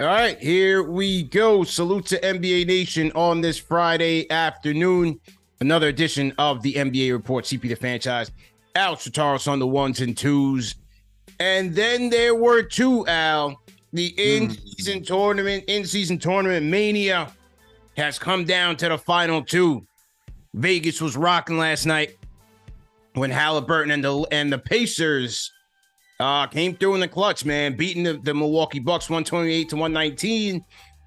All right, here we go. Salute to NBA Nation on this Friday afternoon. Another edition of the NBA Report. CP the franchise. Alex Charles on the ones and twos. And then there were two, Al. The in-season tournament mania has come down to the final two. Vegas was rocking last night when Halliburton and the Pacers came through in the clutch, man, beating the Milwaukee Bucks 128-119.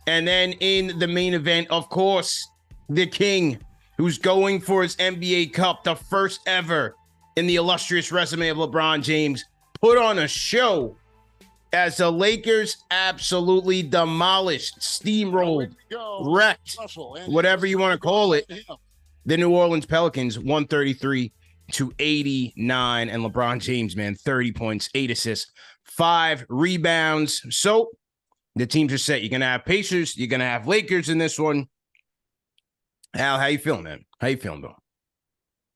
And then in the main event, of course, the King, who's going for his NBA Cup, the first ever in the illustrious resume of LeBron James, put on a show as the Lakers absolutely demolished, steamrolled, wrecked, whatever you want to call it, the New Orleans Pelicans 133-89, and LeBron James, man, 30 points, 8 assists, 5 rebounds. So the teams are set. You're going to have Pacers. You're going to have Lakers in this one. Al, how you feeling, man? How you feeling, though?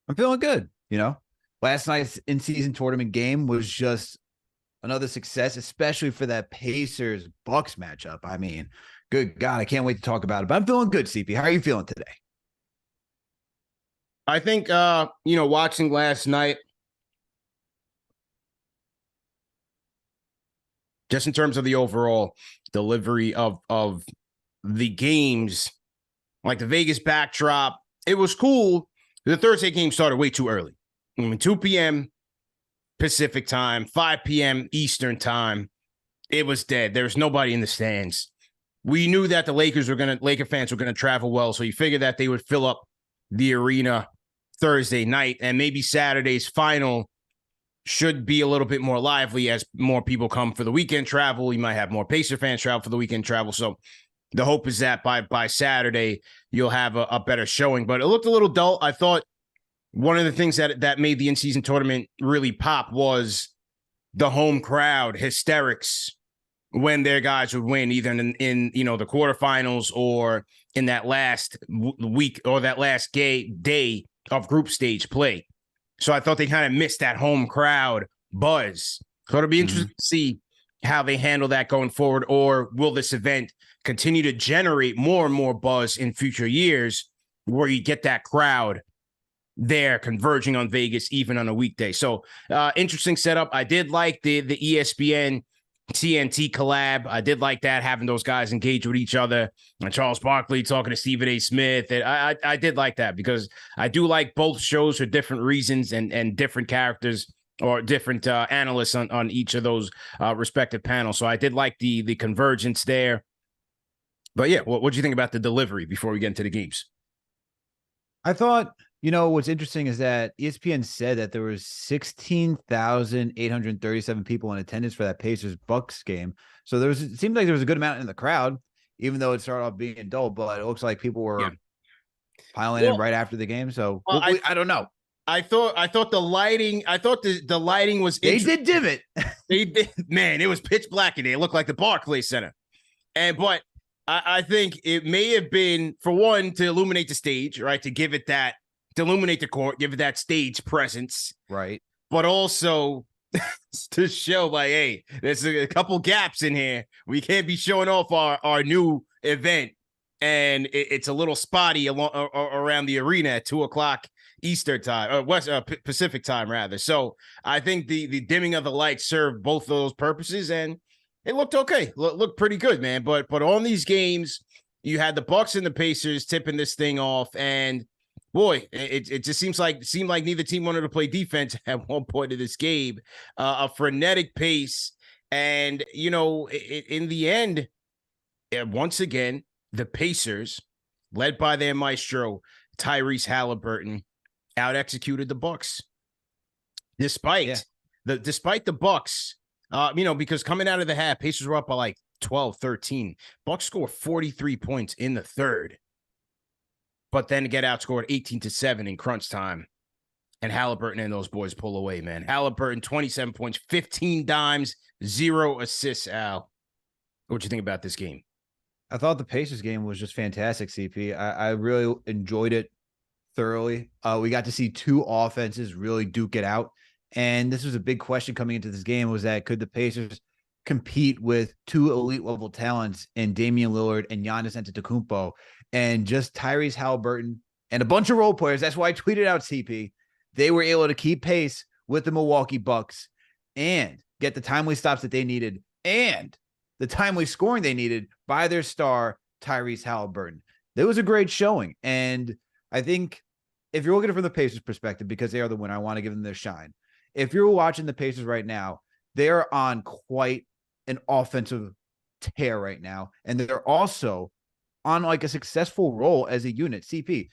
I'm feeling good. Last night's in-season tournament game was just another success, especially for that Pacers-Bucks matchup. I mean, good God, I can't wait to talk about it. But I'm feeling good, CP. How are you feeling today? I think, watching last night, just in terms of the overall delivery of the games, like the Vegas backdrop, it was cool. The Thursday game started way too early. 2 p.m. Pacific time, 5 p.m. Eastern time. It was dead. There was nobody in the stands. We knew that the Laker fans were going to travel well, so you figured that they would fill up the arena Thursday night, and maybe Saturday's final should be a little bit more lively as more people come for the weekend travel. You might have more Pacer fans travel for the weekend travel. So the hope is that by Saturday, you'll have a better showing. But it looked a little dull. I thought one of the things that made the in-season tournament really pop was the home crowd hysterics when their guys would win, either in the quarterfinals or in that last week or that last day of group stage play. So I thought they kind of missed that home crowd buzz. So it'll be interesting to see how they handle that going forward, or will this event continue to generate more and more buzz in future years where you get that crowd there converging on Vegas even on a weekday. So interesting setup. I did like the ESPN TNT collab. I did like that, having those guys engage with each other, and Charles Barkley talking to Stephen A. Smith. And I did like that because I do like both shows for different reasons and different characters or different analysts on each of those respective panels. So I did like the convergence there. But yeah, what do you think about the delivery before we get into the games? I thought, what's interesting is that ESPN said that there was 16,837 people in attendance for that Pacers-Bucks game. So it seemed like there was a good amount in the crowd, even though it started off being dull, but it looks like people were piling in right after the game. So I don't know. I thought the lighting, the lighting was they did dim it. They did, man, it was pitch black in there. It looked like the Barclays Center. But I think it may have been, for one, to illuminate the stage, right? To illuminate the court, give it that stage presence. Right. But also to show, like, hey, there's a couple gaps in here. We can't be showing off our new event. And it's a little spotty around the arena at 2:00 Eastern time, or Pacific time, rather. So I think the dimming of the lights served both of those purposes, and it looked okay. Looked pretty good, man. But on these games, you had the Bucks and the Pacers tipping this thing off, and boy, it just seemed like neither team wanted to play defense at one point of this game. A frenetic pace, and in the end, once again, the Pacers, led by their maestro Tyrese Halliburton, out-executed the Bucks. Despite the Bucks, because coming out of the half, Pacers were up by like 12, 13. Bucks scored 43 points in the third, but then get outscored 18-7 in crunch time. And Halliburton and those boys pull away, man. Halliburton, 27 points, 15 dimes, 0 assists, Al. What you think about this game? I thought the Pacers game was just fantastic, CP. I really enjoyed it thoroughly. We got to see two offenses really duke it out. And this was a big question coming into this game, was that could the Pacers compete with two elite level talents in Damian Lillard and Giannis Antetokounmpo, and just Tyrese Halliburton and a bunch of role players. That's why I tweeted out CP. They were able to keep pace with the Milwaukee Bucks and get the timely stops that they needed and the timely scoring they needed by their star, Tyrese Halliburton. It was a great showing. And I think if you're looking from the Pacers perspective, because they are the winner, I want to give them their shine. If you're watching the Pacers right now, they're on quite an offensive tear right now. And they're also on like a successful role as a unit. CP,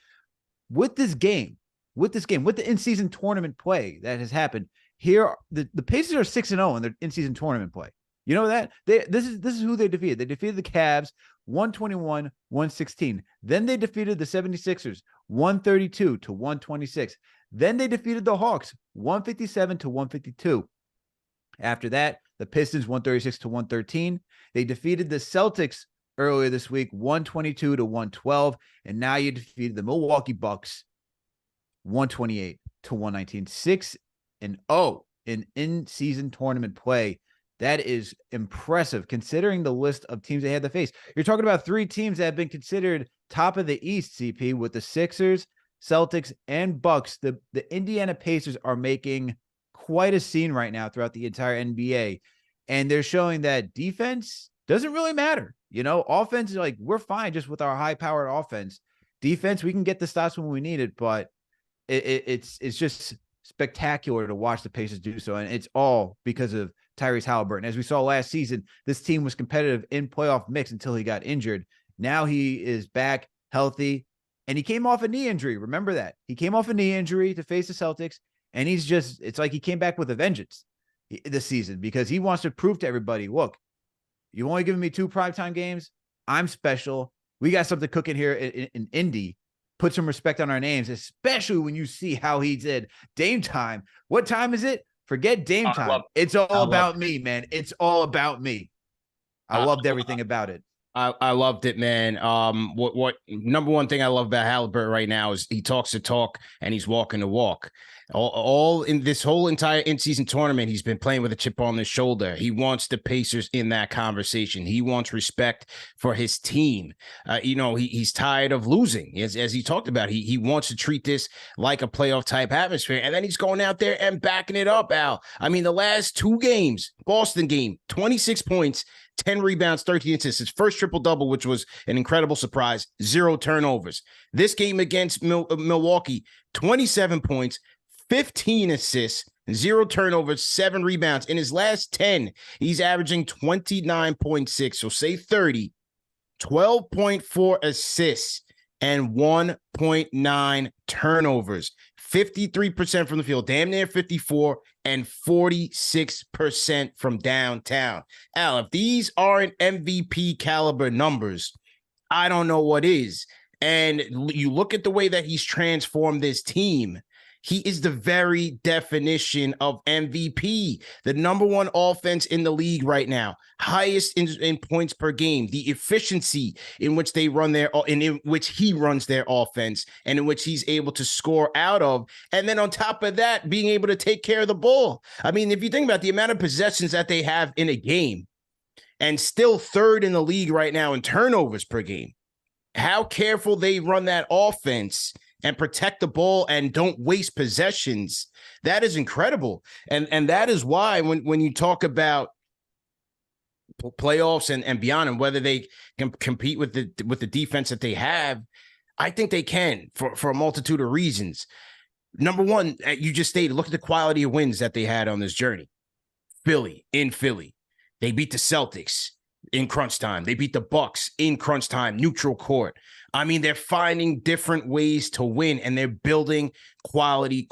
with this game, with the in-season tournament play that has happened, here the Pacers are 6-0 in their in-season tournament play. You know that? This is who they defeated. They defeated the Cavs 121-116. Then they defeated the 76ers 132-126. Then they defeated the Hawks 157-152. After that, the Pistons 136-113. They defeated the Celtics earlier this week 122-112. And now you defeated the Milwaukee Bucks 128-119. 6-0 in in-season tournament play. That is impressive considering the list of teams they had to face. You're talking about three teams that have been considered top of the East, CP, with the Sixers, Celtics, and Bucks. The Indiana Pacers are making quite a scene right now throughout the entire NBA. And they're showing that defense doesn't really matter. You know, offense is like, we're fine just with our high-powered offense. Defense, we can get the stops when we need it, but it's just spectacular to watch the Pacers do so. And it's all because of Tyrese Halliburton. As we saw last season, this team was competitive in playoff mix until he got injured. Now he is back healthy, and he came off a knee injury. Remember that. He came off a knee injury to face the Celtics, and it's like he came back with a vengeance this season because he wants to prove to everybody, look, you only given me 2 primetime games. I'm special. We got something cooking here in Indy. Put some respect on our names, especially when you see how he did Dame time. What time is it? Forget Dame time. It's all about me, man. It's all about me. I loved everything about it. I loved it, man. What number one thing I love about Halliburton right now is he talks the talk and he's walking the walk. All in this whole entire in-season tournament, he's been playing with a chip on his shoulder. He wants the Pacers in that conversation. He wants respect for his team. He's tired of losing, as he talked about. He wants to treat this like a playoff type atmosphere, and then he's going out there and backing it up, Al. I mean, the last 2 games, Boston game, 26 points, 10 rebounds, 13 assists. His first triple-double, which was an incredible surprise, 0 turnovers. This game against Milwaukee, 27 points, 15 assists, 0 turnovers, 7 rebounds. In his last 10, he's averaging 29.6. So say 30, 12.4 assists, and 1.9 turnovers. 53% from the field, damn near 54, and 46% from downtown. Al, if these aren't MVP caliber numbers, I don't know what is. And you look at the way that he's transformed this team. He is the very definition of MVP, the number 1 offense in the league right now, highest in points per game, the efficiency in which they run in which he runs their offense and in which he's able to score out of. And then on top of that, being able to take care of the ball. I mean, if you think about the amount of possessions that they have in a game and still 3rd in the league right now in turnovers per game, how careful they run that offense and protect the ball and don't waste possessions. That is incredible. And that is why when you talk about playoffs and beyond and whether they can compete with the defense that they have, I think they can for a multitude of reasons. Number one, you just stated, look at the quality of wins that they had on this journey. Philly. They beat the Celtics in crunch time. They beat the Bucks in crunch time, neutral court. I mean, they're finding different ways to win, and they're building quality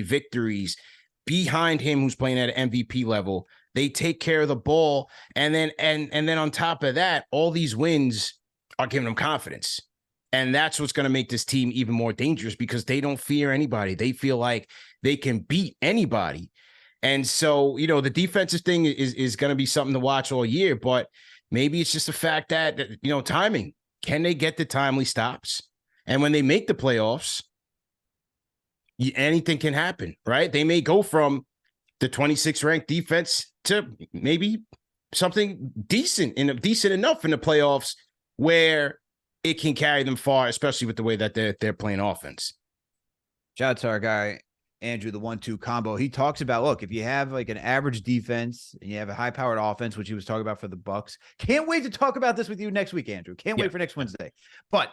victories behind him who's playing at an MVP level. They take care of the ball, and then on top of that, all these wins are giving them confidence. And that's what's going to make this team even more dangerous because they don't fear anybody. They feel like they can beat anybody. And so, the defensive thing is going to be something to watch all year, but maybe it's just the fact that, timing. Can they get the timely stops? And when they make the playoffs, anything can happen, right? They may go from the 26th ranked defense to maybe something decent enough in the playoffs where it can carry them far, especially with the way that they're playing offense. Shout out to our guy, Andrew, the 1-2 combo. He talks about, look, if you have like an average defense and you have a high powered offense, which he was talking about for the Bucks. Can't wait to talk about this with you next week, Andrew. Can't wait for next Wednesday. But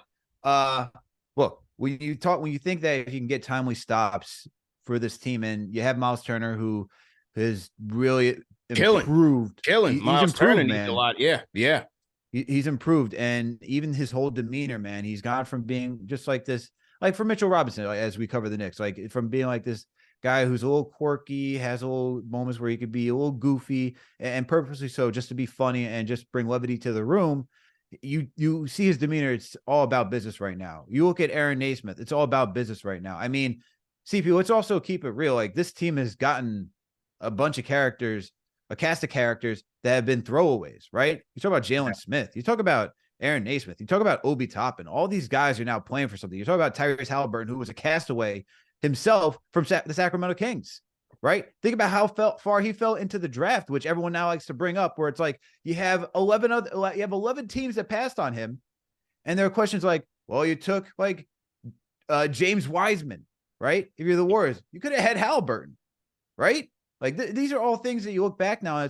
look, when you think that if you can get timely stops for this team, and you have Miles Turner, who has really improved. Killing. Miles Turner needs a lot. Yeah. He's improved, and even his whole demeanor, man. He's gone from being just like this, like for Mitchell Robinson, like, as we cover the Knicks, like from being like this guy who's a little quirky, has a little moments where he could be a little goofy, and purposely so, just to be funny and just bring levity to the room. You see his demeanor; it's all about business right now. You look at Aaron Naismith; it's all about business right now. I mean, CP, let's also keep it real. Like, this team has gotten a bunch of characters, a cast of characters that have been throwaways, right? You talk about Jalen Smith. You talk about Aaron Naismith. You talk about Obi Toppin. All these guys are now playing for something. You talk about Tyrese Halliburton, who was a castaway himself from the Sacramento Kings, right? Think about how far he fell into the draft, which everyone now likes to bring up, where it's like you have 11 teams that passed on him, and there are questions like, well, you took like James Wiseman, right? If you're the Warriors, you could have had Halliburton, right? Like these are all things that you look back now,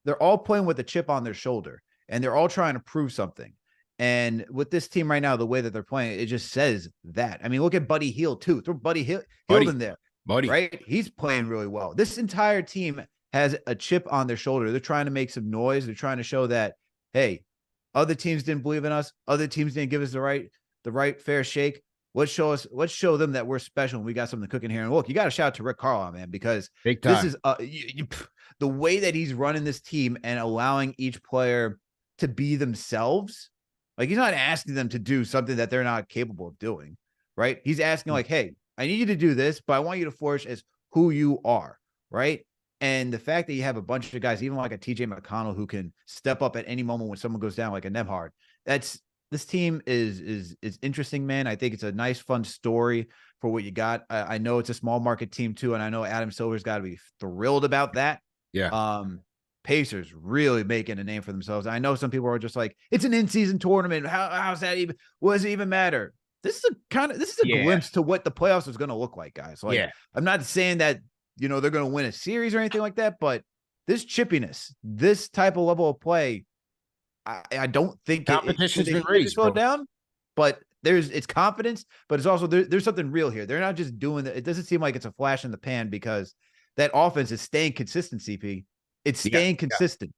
they're all playing with a chip on their shoulder, and they're all trying to prove something. And with this team right now, the way that they're playing, it just says that. I mean, look at Buddy Hield too. Throw Buddy Hield in there, right? He's playing really well. This entire team has a chip on their shoulder. They're trying to make some noise. They're trying to show that, hey, other teams didn't believe in us. Other teams didn't give us the right fair shake. Let's show them that we're special and we got something cooking here. And look, you got to shout out to Rick Carlisle, man, because this is the way that he's running this team and allowing each player to be themselves. Like, he's not asking them to do something that they're not capable of doing, right? He's asking like, hey, I need you to do this, but I want you to flourish as who you are, right? And the fact that you have a bunch of guys, even like a TJ McConnell, who can step up at any moment when someone goes down, like a Nebhard, this team is interesting, man. I think it's a nice, fun story for what you got. I know it's a small market team too, and I know Adam Silver's got to be thrilled about that. Yeah. Pacers really making a name for themselves. I know some people are just like, it's an in-season tournament. How's that even? What does it even matter? This is a glimpse to what the playoffs is going to look like, guys. Like, I'm not saying that they're going to win a series or anything like that, but this chippiness, this type of level of play, I don't think competition's been raised, slowed down, but it's confidence, but it's also there's something real here. They're not just doing that. It doesn't seem like it's a flash in the pan, because that offense is staying consistent, CP. It's staying consistent.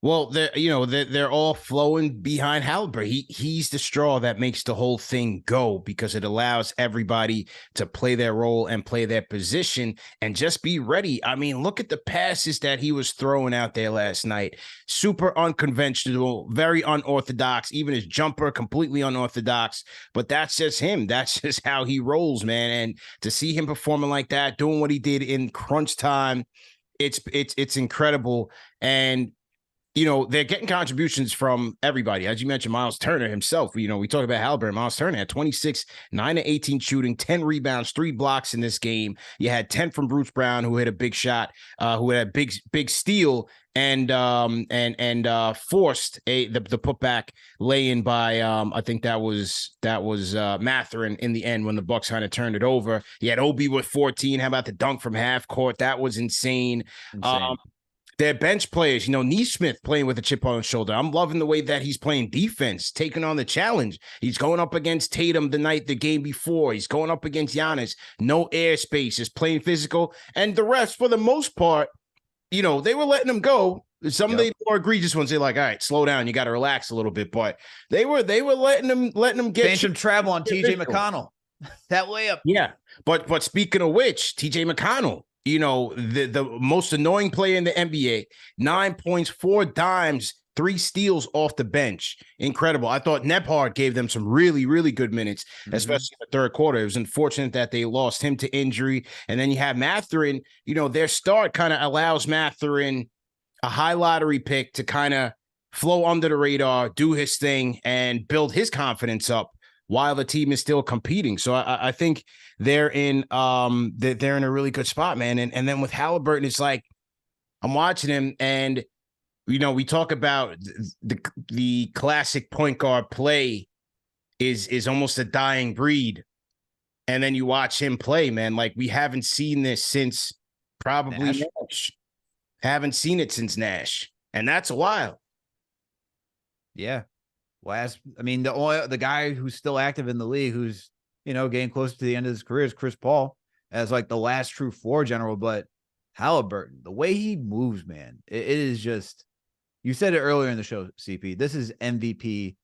Well, they're all flowing behind Halliburton. He's the straw that makes the whole thing go, because it allows everybody to play their role and play their position and just be ready. I mean, look at the passes that he was throwing out there last night. Super unconventional, very unorthodox. Even his jumper, completely unorthodox. But that's just him. That's just how he rolls, man. And to see him performing like that, doing what he did in crunch time, it's incredible. And they're getting contributions from everybody. As you mentioned, Miles Turner himself. We talk about Halliburton. Miles Turner had 26, 9-18 shooting, 10 rebounds, 3 blocks in this game. You had 10 from Bruce Brown, who hit a big shot, who had a big steal, and forced the putback lay-in by I think that was Mathurin in the end when the Bucks kind of turned it over. You had Obi with 14. How about the dunk from half court? That was insane. Their bench players, Nesmith playing with a chip on his shoulder. I'm loving the way that he's playing defense, taking on the challenge. He's going up against Tatum the game before. He's going up against Giannis. No airspace. Is playing physical. And the rest, for the most part, they were letting him go. Some of the more egregious ones, they're like, all right, slow down. You got to relax a little bit. But they were letting him get some travel on TJ McConnell. That layup. Yeah. But speaking of which, TJ McConnell, the most annoying player in the NBA, 9 points, 4 dimes, 3 steals off the bench. Incredible. I thought Nebhard gave them some really, really good minutes, especially in the third quarter. It was unfortunate that they lost him to injury. And then you have Mathurin, their start kind of allows Mathurin, a high lottery pick, to kind of flow under the radar, do his thing, and build his confidence up while the team is still competing. So I think they're in they're in a really good spot, man. And then with Halliburton, it's like I'm watching him, and we talk about the classic point guard play is almost a dying breed. And then you watch him play, man. Like, we haven't seen this since probably Nash. Haven't seen it since Nash. And that's a while. Yeah. Well, the guy who's still active in the league, who's, getting close to the end of his career, is Chris Paul as like the last true floor general. But Halliburton, the way he moves, man, it is just, you said it earlier in the show, CP. This is MVP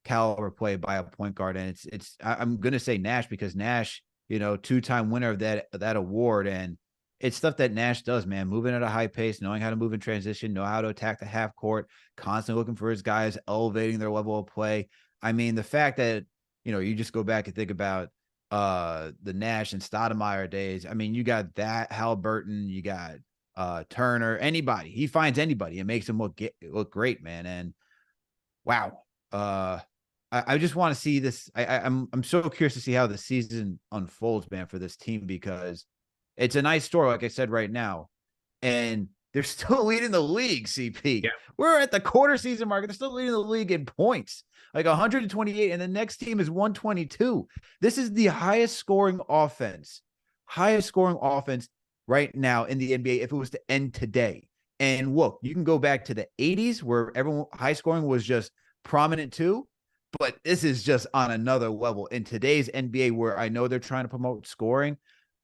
caliber play by a point guard, and I'm gonna say Nash, because Nash, two-time winner of that award, and it's stuff that Nash does, man. Moving at a high pace, knowing how to move in transition, know how to attack the half court, constantly looking for his guys, elevating their level of play. I mean, the fact that you just go back and think about the Nash and Stoudemire days. I mean, you got that Halliburton, you got Turner, anybody. He finds anybody and makes them look great, man. And wow. I just want to see this. I'm so curious to see how the season unfolds, man, for this team, because it's a nice story, like I said right now, and they're still leading the league. CP, yeah. We're at the quarter season mark. They're still leading the league in points, like 128, and the next team is 122. This is the highest scoring offense right now in the NBA if it was to end today. And look, you can go back to the 80s where everyone high scoring was just prominent too, but this is just on another level in today's NBA, where I know they're trying to promote scoring,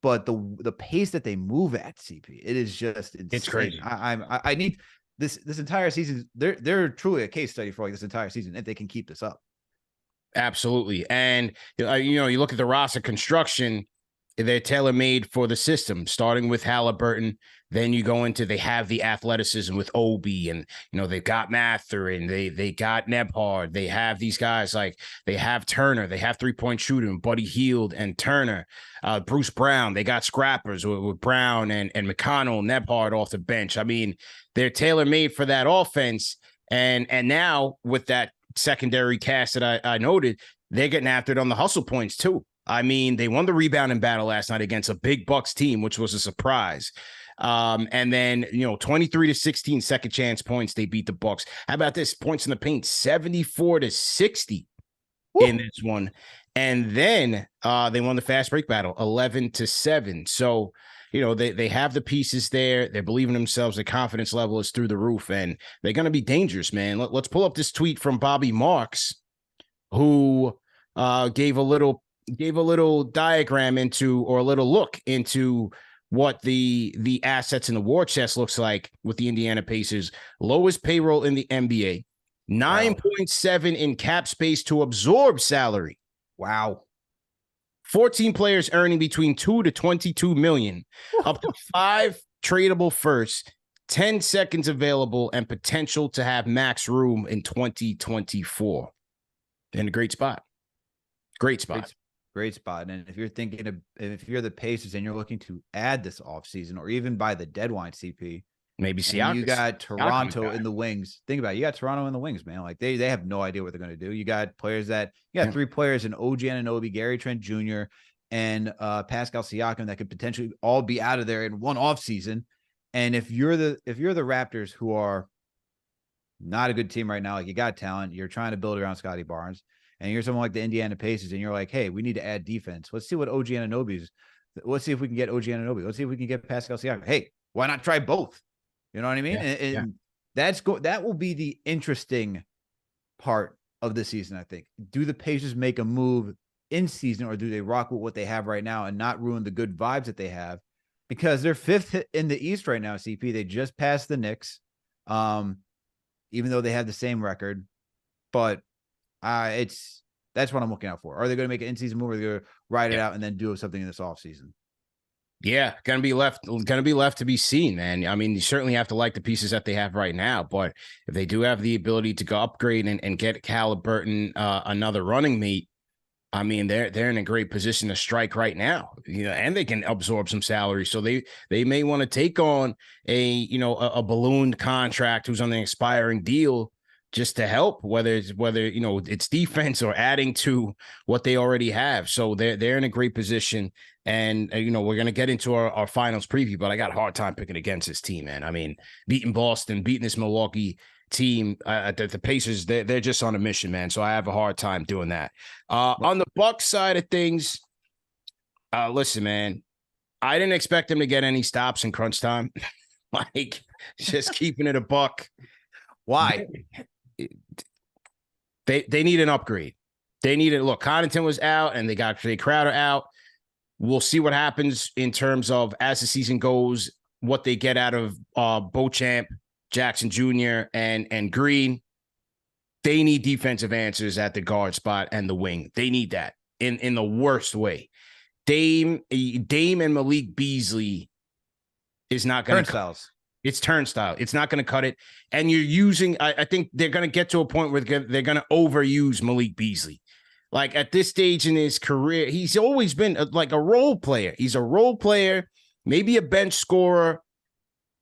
but the pace that they move at, CP, it is just insane. It's crazy. I need this entire season. They're truly a case study for like this entire season if they can keep this up. Absolutely. And you look at the roster construction, they're tailor-made for the system, starting with Halliburton. Then you go into, they have the athleticism with Obi, and they've got Mathurin, they got Nebhard, they have these guys, like they have Turner, they have three-point shooting, Buddy Hield and Turner, Bruce Brown, they got scrappers with Brown and McConnell, Nebhard off the bench. I mean, they're tailor-made for that offense, and now with that secondary cast that I noted, they're getting after it on the hustle points too. I mean, they won the rebounding battle last night against a big Bucks team, which was a surprise. And then, 23-16 second chance points, they beat the Bucks. How about this? Points in the paint, 74-60 in this one. And then they won the fast break battle, 11-7. So, they have the pieces there. They're believing themselves. Their confidence level is through the roof, and they're going to be dangerous, man. Let's pull up this tweet from Bobby Marks, who gave a little diagram into, or a little look into, what the assets in the war chest looks like with the Indiana Pacers. Lowest payroll in the NBA, 9.7 in cap space to absorb salary. Wow. 14 players earning between 2 to 22 million, up to 5 tradable firsts, 10 seconds available, and potential to have max room in 2024. In a great spot. Great spot. Great spot. And if you're the Pacers and you're looking to add this offseason, or even by the deadline, CP, maybe Siakam. You got Toronto in the wings. Think about it. You got Toronto in the wings, man. Like they have no idea what they're going to do. You got three players in OG Anunoby, Gary Trent Jr., and Pascal Siakam that could potentially all be out of there in one offseason. And if you're the Raptors, who are not a good team right now, like you got talent, you're trying to build around Scotty Barnes, and you're someone like the Indiana Pacers, and you're like, hey, we need to add defense. Let's see what OG Anunoby's. Let's see if we can get OG Anunoby. Let's see if we can get Pascal Siakam. Hey, why not try both? You know what I mean? Yeah. And that will be the interesting part of the season, I think. Do the Pacers make a move in season, or do they rock with what they have right now and not ruin the good vibes that they have? Because they're 5th in the East right now, CP. They just passed the Knicks, even though they have the same record. But that's what I'm looking out for. Are they going to make an in-season move, or are they going to ride it out and then do something in this offseason? Yeah, gonna be left to be seen, man. I mean, you certainly have to like the pieces that they have right now, but if they do have the ability to go upgrade and get Halliburton another running mate, I mean, they're in a great position to strike right now, and they can absorb some salary. So they may want to take on a ballooned contract who's on an expiring deal just to help, whether it's defense or adding to what they already have. So they're in a great position. And we're gonna get into our finals preview, but I got a hard time picking against this team, man. I mean, beating Boston, beating this Milwaukee team, the Pacers, they're just on a mission, man. So I have a hard time doing that. On the Bucks side of things, listen, man, I didn't expect them to get any stops in crunch time. Like, just keeping it a buck. Why? They need an upgrade. They needed look. Connaughton was out, and they got Jay Crowder out. We'll see what happens in terms of as the season goes, what they get out of Beauchamp, Jackson Jr. and Green. They need defensive answers at the guard spot and the wing. They need that in the worst way. Dame and Malik Beasley is not going to turnstiles. It's turnstile. It's not going to cut it. And you're using, I think they're going to get to a point where they're going to overuse Malik Beasley. Like at this stage in his career, he's always been like a role player. He's a role player, maybe a bench scorer.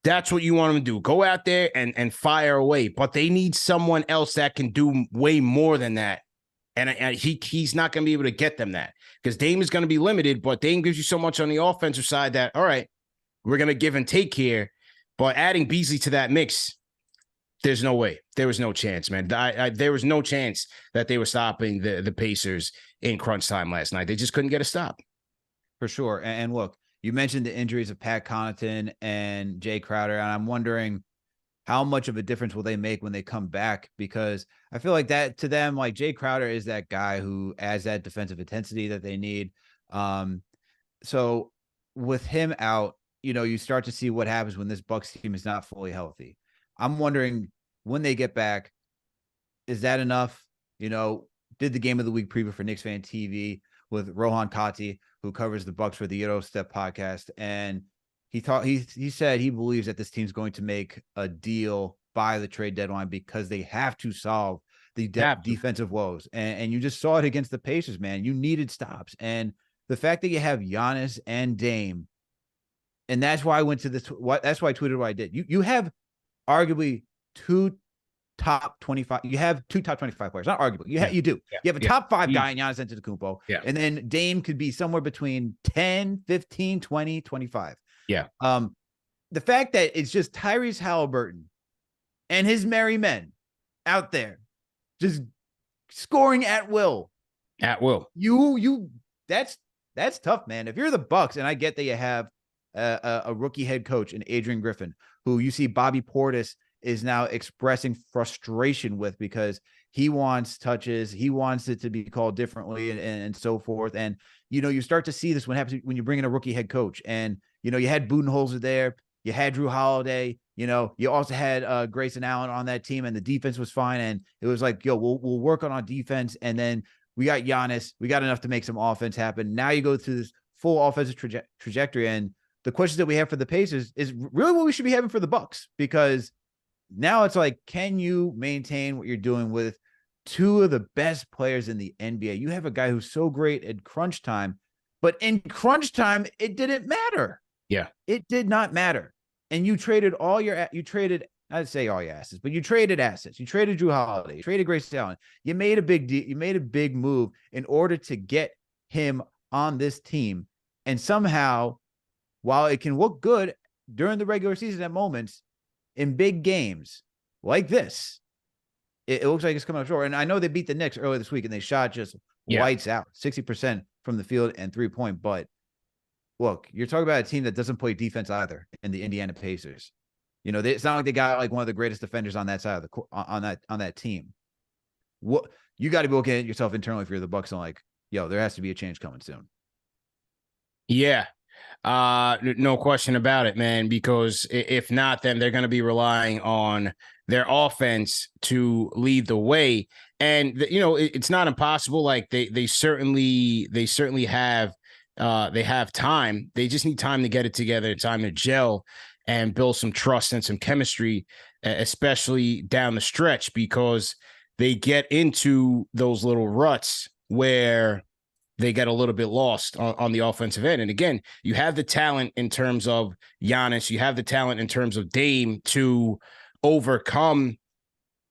That's what you want him to do. Go out there and fire away. But they need someone else that can do way more than that. And he's not going to be able to get them that because Dame is going to be limited, but Dame gives you so much on the offensive side that, all right, we're going to give and take here. But adding Beasley to that mix, there's no way. There was no chance, man. There was no chance that they were stopping the Pacers in crunch time last night. They just couldn't get a stop. For sure. And look, you mentioned the injuries of Pat Connaughton and Jay Crowder, and I'm wondering how much of a difference will they make when they come back? Because I feel like that to them, like Jay Crowder is that guy who adds that defensive intensity that they need. So with him out, you start to see what happens when this Bucks team is not fully healthy. I'm wondering when they get back, is that enough? Did the Game of the Week preview for Knicks Fan TV with Rohan Kati, who covers the Bucks for the Euro Step podcast. And he said he believes that this team's going to make a deal by the trade deadline because they have to solve the defensive woes. And you just saw it against the Pacers, man. You needed stops. And the fact that you have Giannis and Dame, and that's why I went to this. That's why I tweeted what I did. You have arguably two top 25. You have two top 25 players. Not arguably. You do. Yeah. You have a top 5 guy in Giannis Antetokounmpo. Yeah. And then Dame could be somewhere between 10, 15, 20, 25. Yeah. The fact that it's just Tyrese Halliburton and his merry men out there just scoring at will. At will. That's tough, man. If you're the Bucks, and I get that you have a rookie head coach in Adrian Griffin, who you see Bobby Portis is now expressing frustration with because he wants touches. He wants it to be called differently and so forth. And, you start to see this when you bring in a rookie head coach. And, you had Budenholzer there. You had Drew Holiday. You also had Grayson Allen on that team, and the defense was fine. And it was like, we'll work on our defense. And then we got Giannis. We got enough to make some offense happen. Now you go through this full offensive trajectory. And the questions that we have for the Pacers is really what we should be having for the Bucks, because now it's like, can you maintain what you're doing with two of the best players in the NBA? You have a guy who's so great at crunch time, but in crunch time, it didn't matter. Yeah. It did not matter. And you traded I'd say all your assets, but you traded assets. You traded Drew Holiday, you traded Grayson Allen. You made a big deal. You made a big move in order to get him on this team. And somehow, while it can look good during the regular season at moments, in big games like this, it looks like it's coming up short. And I know they beat the Knicks earlier this week, and they shot just lights out, 60% from the field and 3-point. But look, you're talking about a team that doesn't play defense either in the Indiana Pacers. It's not like they got like one of the greatest defenders on that side of the on that team. What you got to be looking at yourself internally if you're the Bucks and like, there has to be a change coming soon. Yeah. No question about it, man, because if not, then they're going to be relying on their offense to lead the way. And, it's not impossible. Like they certainly have, they have time. They just need time to get it together, time to gel and build some trust and some chemistry, especially down the stretch, because they get into those little ruts where they get a little bit lost on the offensive end. And again, you have the talent in terms of Giannis. You have the talent in terms of Dame to overcome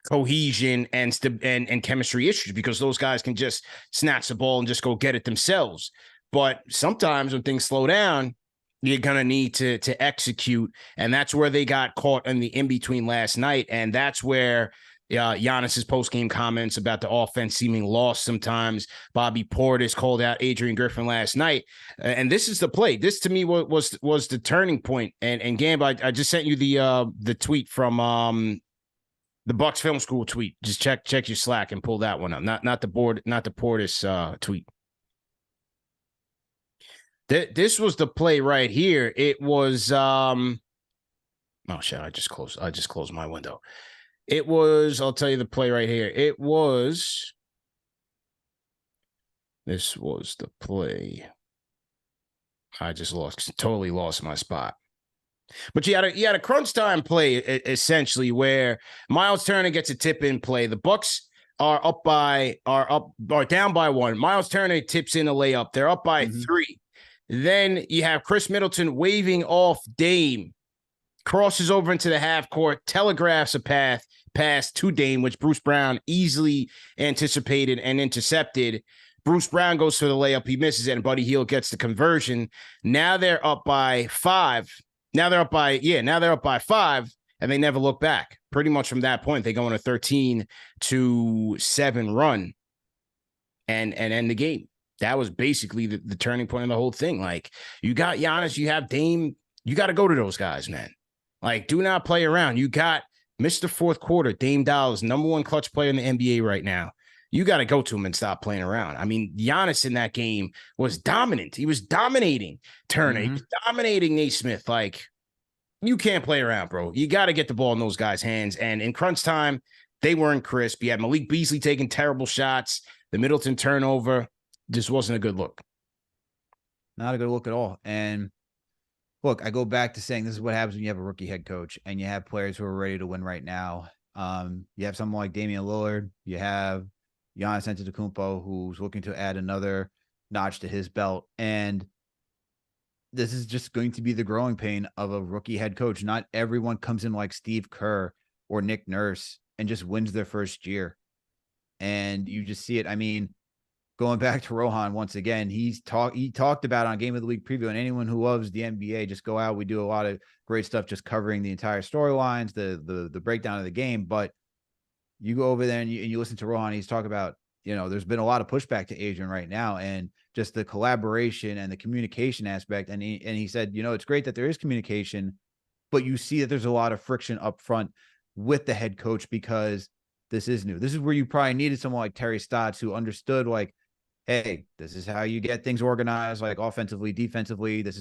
cohesion and chemistry issues, because those guys can just snatch the ball and just go get it themselves. But sometimes when things slow down, you're going to need to execute. And that's where they got caught in the in-between last night. And that's where Giannis's post-game comments about the offense seeming lost sometimes. Bobby Portis called out Adrian Griffin last night. And this is the play. This, to me, was the turning point. And Gamb, I just sent you the tweet from the Bucks Film School tweet. Just check your Slack and pull that one up. Not the Portis tweet. This was the play right here. It was oh shit, I just closed my window. It was, I'll tell you the play right here. This was the play. I just totally lost my spot. But you had a crunch time play essentially where Miles Turner gets a tip in play. The Bucks are down by 1. Miles Turner tips in a layup. They're up by 3. Then you have Chris Middleton waving off Dame, crosses over into the half court, telegraphs a pass to Dame, which Bruce Brown easily anticipated and intercepted. Bruce Brown goes for the layup. He misses it, and Buddy Hield gets the conversion. Now they're up by 5. Now they're up by 5, and they never look back. Pretty much from that point, they go on a 13-7 run and end the game. That was basically the turning point of the whole thing. Like, you got Giannis, you have Dame, you got to go to those guys, man. Like, do not play around. You got Mr. Fourth Quarter, Dame Dollars, number 1 clutch player in the NBA right now. You got to go to him and stop playing around. I mean, Giannis in that game was dominant. He was dominating Turner. He was dominating Naismith. Like, you can't play around, bro. You got to get the ball in those guys' hands. And in crunch time, they weren't crisp. You had Malik Beasley taking terrible shots. The Middleton turnover just wasn't a good look. Not a good look at all. And look, I go back to saying this is what happens when you have a rookie head coach and you have players who are ready to win right now. You have someone like Damian Lillard. You have Giannis Antetokounmpo, who's looking to add another notch to his belt. And this is just going to be the growing pain of a rookie head coach. Not everyone comes in like Steve Kerr or Nick Nurse and just wins their first year. And you just see it. I mean, going back to Rohan once again, he talked about on Game of the Week preview, and anyone who loves the NBA, just go out. We do a lot of great stuff just covering the entire storylines, the breakdown of the game. But you go over there and you listen to Rohan, he's talking about, there's been a lot of pushback to Adrian right now, and just the collaboration and the communication aspect. And he said, it's great that there is communication, but you see that there's a lot of friction up front with the head coach because this is new. This is where you probably needed someone like Terry Stotts who understood, like, hey, this is how you get things organized, like offensively, defensively. This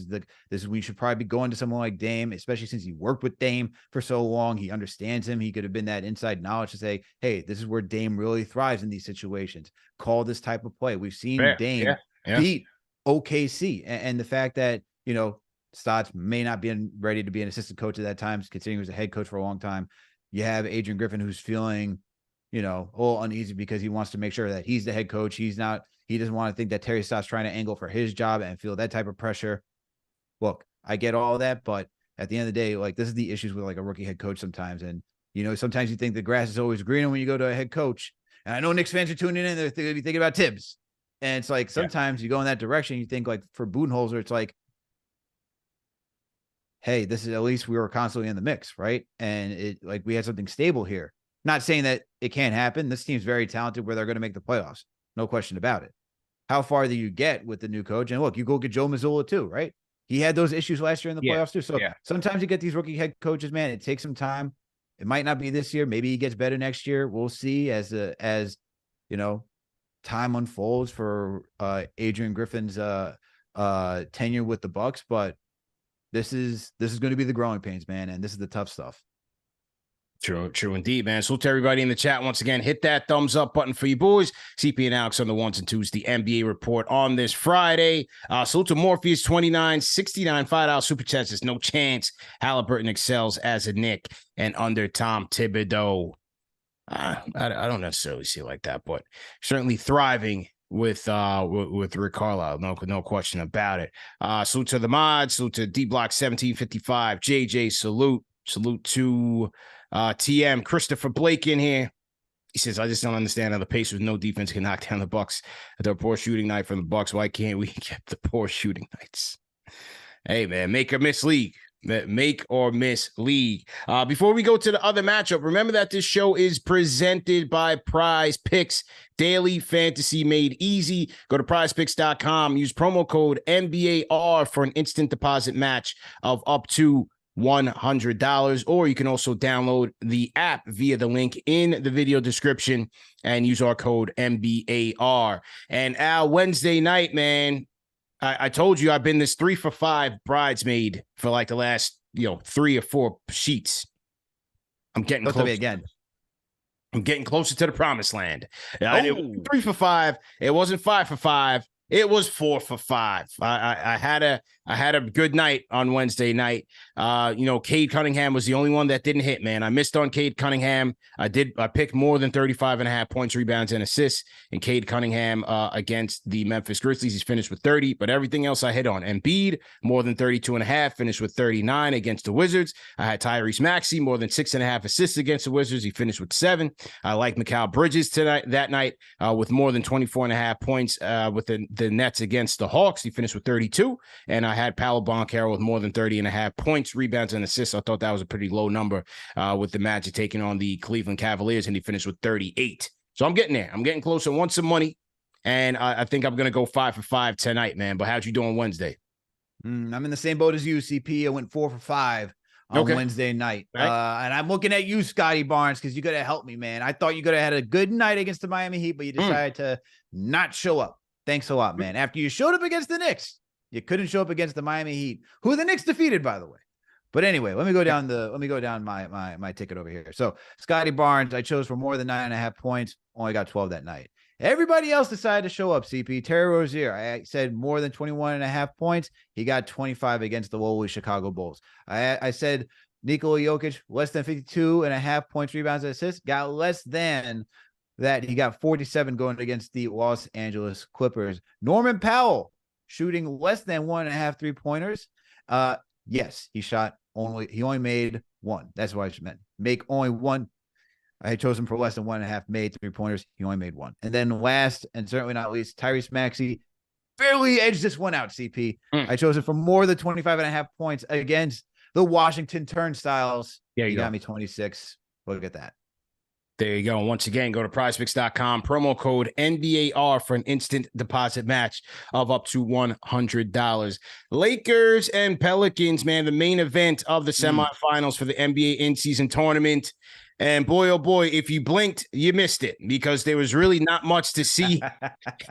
is we should probably be going to someone like Dame, especially since he worked with Dame for so long. He understands him. He could have been that inside knowledge to say, hey, this is where Dame really thrives in these situations. Call this type of play. We've seen Dame beat OKC. And the fact that, Stotts may not be ready to be an assistant coach at that time, considering he was a head coach for a long time. You have Adrian Griffin, who's feeling, a little uneasy because he wants to make sure that he's the head coach. He doesn't want to think that Terry Stotts trying to angle for his job and feel that type of pressure. Look, I get all that, but at the end of the day, like, this is the issues with like a rookie head coach sometimes. And, sometimes you think the grass is always greener when you go to a head coach. And I know Knicks fans are tuning in. They're going to be thinking about Tibbs. And it's like, sometimes you go in that direction. You think, like, for Budenholzer, it's like, hey, this is, at least we were constantly in the mix, right? And we had something stable here. Not saying that it can't happen. This team's very talented where they're going to make the playoffs. No question about it. How far do you get with the new coach? And look, you go get Joe Mazzulla too, right? He had those issues last year in the playoffs too. So sometimes you get these rookie head coaches, man, it takes some time. It might not be this year. Maybe he gets better next year. We'll see as time unfolds for Adrian Griffin's tenure with the Bucks. But this is going to be the growing pains, man. And this is the tough stuff. True indeed, man. Salute to everybody in the chat. Once again, hit that thumbs up button for you boys. CP and Alex on the ones and twos, the NBA report on this Friday. Salute to Morpheus 2969 $5 super chats. There's no chance Halliburton excels as a Knick and under Tom Thibodeau. I don't necessarily see it like that, but certainly thriving with Rick Carlisle. No question about it. Salute to the mods. Salute to D Block 1755. JJ, salute to TM Christopher Blake in here. He says, I just don't understand how the Pacers with no defense can knock down the Bucks. Their poor shooting night from the Bucks. Why can't we get the poor shooting nights? Hey, man, make or miss league. Make or miss league. Before we go to the other matchup, remember that this show is presented by Prize Picks, daily fantasy made easy. Go to prizepicks.com. Use promo code NBAR for an instant deposit match of up to $100, or you can also download the app via the link in the video description and use our code MBAR. And Al, Wednesday night, man, I told you I've been this 3 for 5 bridesmaid for like the last 3 or 4 sheets. I'm getting close again. I'm getting closer to the promised land. 3 for 5. It wasn't 5 for 5. It was 4 for 5. I had a good night on Wednesday night. Cade Cunningham was the only one that didn't hit, man. I missed on Cade Cunningham. I picked more than 35.5 points, rebounds, and assists in Cade Cunningham against the Memphis Grizzlies. He's finished with 30, but everything else I hit on. Embiid, more than 32.5, finished with 39 against the Wizards. I had Tyrese Maxey, more than 6.5 assists against the Wizards. He finished with 7. I like Mikal Bridges that night with more than 24.5 points with the Nets against the Hawks. He finished with 32. And I had Paolo Banchero with more than 30.5 points, rebounds, and assists. I thought that was a pretty low number with the Magic taking on the Cleveland Cavaliers, and he finished with 38. So I'm getting there. I'm getting closer. I want some money, and I think I'm going to go 5 for 5 tonight, man. But how'd you do on Wednesday? I'm in the same boat as you, CP. I went 4 for 5 on Wednesday night. Right. And I'm looking at you, Scotty Barnes, because you got to help me, man. I thought you could have had a good night against the Miami Heat, but you decided to not show up. Thanks a lot, man. After you showed up against the Knicks, you couldn't show up against the Miami Heat, who the Knicks defeated, by the way. But anyway, let me go down my ticket over here. So Scotty Barnes, I chose for more than 9.5 points, only got 12 that night. Everybody else decided to show up, CP. Terry Rozier, I said more than 21.5 points. He got 25 against the lowly Chicago Bulls. I said Nikola Jokic, less than 52.5 points, rebounds, and assists. Got less than that. He got 47 going against the Los Angeles Clippers. Norman Powell, shooting less than 1.5 3-pointers. Yes, he only made 1. That's what I meant. Make only 1. I chose him for less than 1.5 made 3-pointers. He only made 1. And then last, and certainly not least, Tyrese Maxey barely edged this one out, CP. I chose him for more than 25.5 points against the Washington Turnstiles. Yeah, he got me 26. Look at that. There you go. Once again, go to prizepicks.com, promo code NBAR for an instant deposit match of up to $100. Lakers and Pelicans, man, the main event of the semifinals for the NBA in-season tournament. And boy, oh boy, if you blinked, you missed it because there was really not much to see.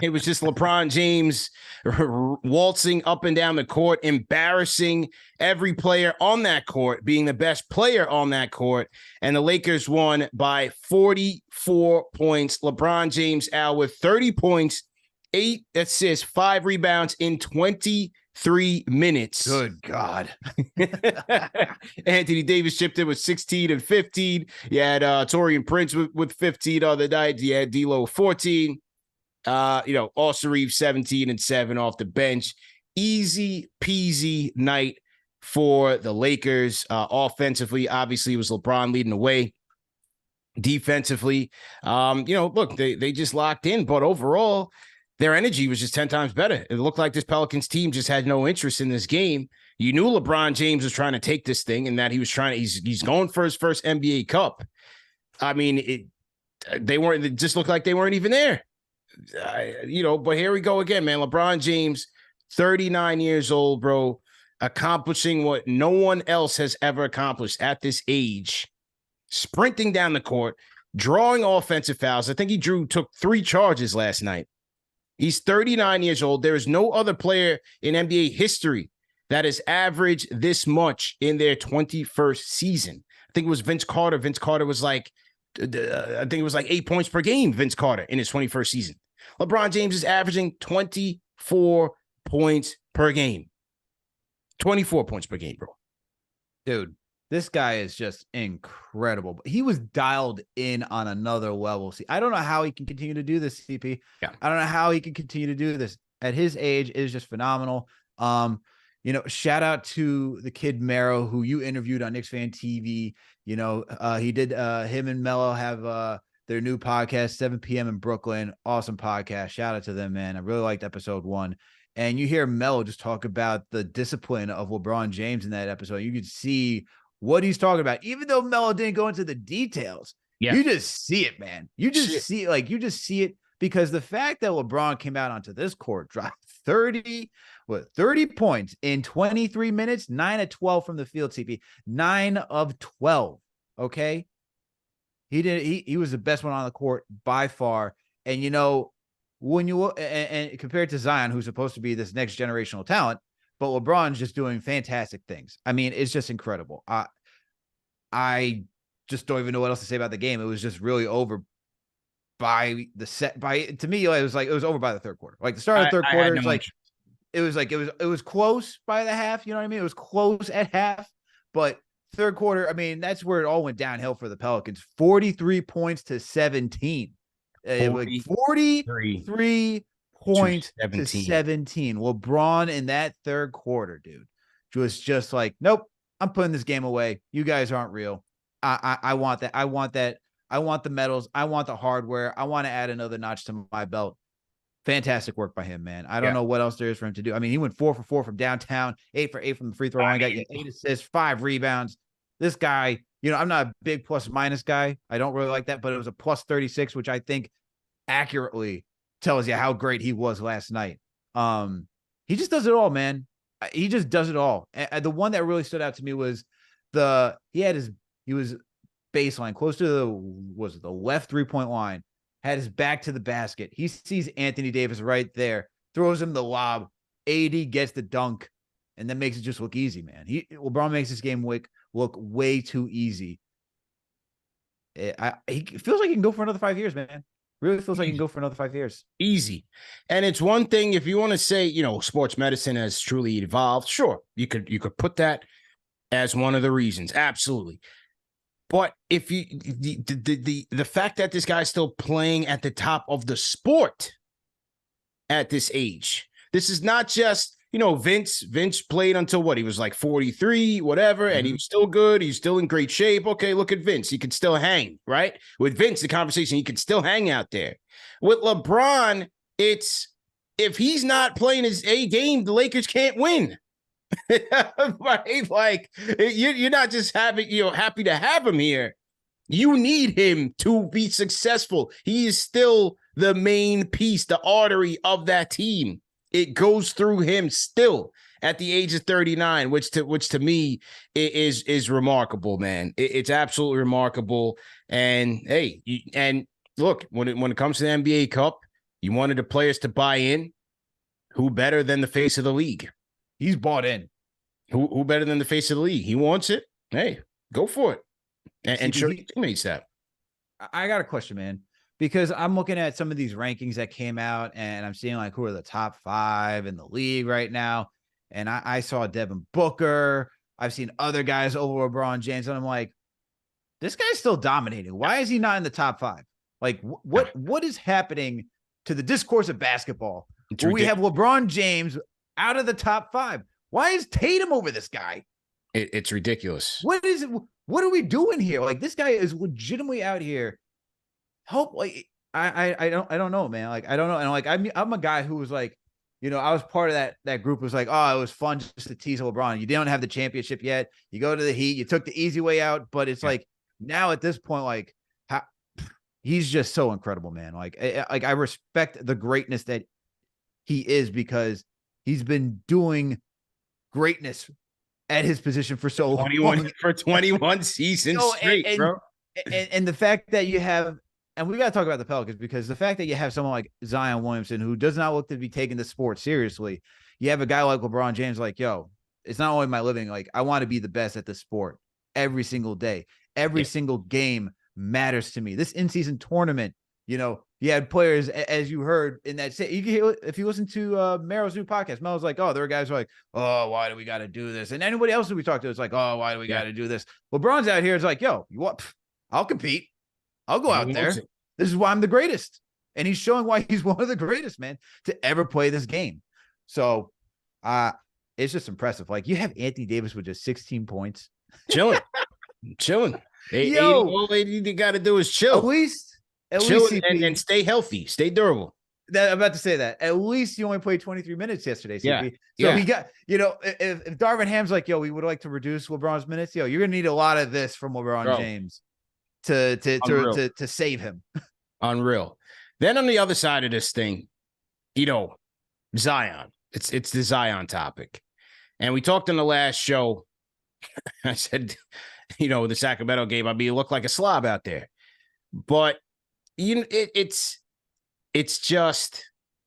It was just LeBron James waltzing up and down the court, embarrassing every player on that court, being the best player on that court. And the Lakers won by 44 points. LeBron James out with 30 points, 8 assists, 5 rebounds in 23 minutes. Good God. Anthony Davis chipped in with 16 and 15. You had Torian Prince with 15 the other night. You had D'Lo 14. Austin Reeves 17 and 7 off the bench. Easy peasy night for the Lakers. Offensively, obviously, it was LeBron leading the way. Defensively, look, they just locked in, but overall, their energy was just 10 times better. It looked like this Pelicans team just had no interest in this game. You knew LeBron James was trying to take this thing and that he's going for his first NBA Cup. I mean, it just looked like they weren't even there. But here we go again, man. LeBron James, 39 years old, bro, accomplishing what no one else has ever accomplished at this age, sprinting down the court, drawing offensive fouls. I think he took 3 charges last night. He's 39 years old. There is no other player in NBA history that has averaged this much in their 21st season. I think it was Vince Carter. Vince Carter was I think it was 8 points per game, Vince Carter, in his 21st season. LeBron James is averaging 24 points per game. 24 points per game, bro. Dude, this guy is just incredible. He was dialed in on another level. See, I don't know how he can continue to do this, CP. Yeah. I don't know how he can continue to do this. At his age, it is just phenomenal. shout out to the kid Mero, who you interviewed on Knicks Fan TV. He did him and Mello have their new podcast, 7 p.m. in Brooklyn. Awesome podcast. Shout out to them, man. I really liked episode 1. And you hear Mello just talk about the discipline of LeBron James in that episode. You could see what he's talking about, even though Mello didn't go into the details. Yeah. You just see it, man. You just see it because the fact that LeBron came out onto this court, dropped 30 points in 23 minutes, 9 of 12 from the field, CP, 9 of 12. Okay. He was the best one on the court by far. And when you and compared to Zion, who's supposed to be this next generational talent, but LeBron's just doing fantastic things. I mean, it's just incredible. I just don't even know what else to say about the game. It was just really over to me. It was over by the third quarter. Like the start of the third quarter, it was close by the half. You know what I mean? It was close at half, but third quarter, I mean, that's where it all went downhill for the Pelicans. 43 points to 17. 43 points to 17. LeBron in that third quarter, dude, was just like, nope, I'm putting this game away. You guys aren't real. I want that. I want that. I want the medals. I want the hardware. I want to add another notch to my belt. Fantastic work by him, man. I don't know what else there is for him to do. I mean, he went 4 for 4 from downtown, 8 for 8 from the free throw line, got 8 assists, 5 rebounds. This guy, I'm not a big plus minus guy. I don't really like that, but it was a plus 36, which I think accurately tells you how great he was last night. He just does it all, man. He just does it all. And the one that really stood out to me was he was baseline close to the left 3-point line, had his back to the basket. He sees Anthony Davis right there, throws him the lob. AD gets the dunk, and then makes it just look easy, man. LeBron makes this game look way too easy. He feels like he can go for another 5 years, man. Really feels like he can go for another 5 years. Easy. And it's one thing if you want to say, sports medicine has truly evolved. Sure, you could put that as one of the reasons. Absolutely. But if the fact that this guy's still playing at the top of the sport at this age, this is not just, Vince played until what? He was like 43, whatever, and he was still good. He's still in great shape. Okay, look at Vince. He could still hang, right? With Vince, the conversation, he could still hang out there. With LeBron, it's if he's not playing his A game, the Lakers can't win. Right? Like you're not just happy to have him here. You need him to be successful. He is still the main piece, the artery of that team. It goes through him still at the age of 39, which to me is remarkable, man. It's absolutely remarkable. And hey, and look, when it comes to the NBA Cup, you wanted the players to buy in. Who better than the face of the league? He's bought in. Who better than the face of the league? He wants it. Hey, go for it. And show your teammates that. I got a question, man, because I'm looking at some of these rankings that came out and I'm seeing like who are the top 5 in the league right now. And I saw Devin Booker. I've seen other guys over LeBron James. And I'm like, this guy's still dominating. Why is he not in the top 5? Like what is happening to the discourse of basketball where we have LeBron James out of the top 5? Why is Tatum over this guy? It's ridiculous. What is it? What are we doing here? Like this guy is legitimately out here. Help! Like I don't know, man. Like I don't know. And like I'm a guy who was like, I was part of that group. Was like, oh, it was fun just to tease LeBron. You don't have the championship yet. You go to the Heat. You took the easy way out. But it's like now at this point, like he's just so incredible, man. Like I respect the greatness that he is because he's been doing greatness at his position for so 21 seasons straight, bro. And the fact that you have, and we got to talk about the Pelicans because the fact that you have someone like Zion Williamson, who does not look to be taking the sport seriously, you have a guy like LeBron James, like, yo, it's not only my living, like I want to be the best at the sport every single day, every single game matters to me. This in-season tournament, you had players, as you heard in that, if you listen to Mero's new podcast, Mero's like, oh, there are guys who are like, oh, why do we got to do this? And anybody else who we talked to is like, oh, why do we got to do this? LeBron's out here is like, yo, you what? I'll compete. I'll go out there. This is why I'm the greatest. And he's showing why he's one of the greatest, man, to ever play this game. So it's just impressive. Like, you have Anthony Davis with just 16 points. Chilling. All they got to do is chill. At least CP, and stay healthy, stay durable. I'm about to say that. At least you only played 23 minutes yesterday, CP. Yeah. So he got, if Darvin Ham's like, yo, we would like to reduce LeBron's minutes, you're gonna need a lot of this from LeBron James to save him. Unreal. Then on the other side of this thing, Zion. It's the Zion topic. And we talked in the last show. I said, the Sacramento game, you look like a slob out there. But it's just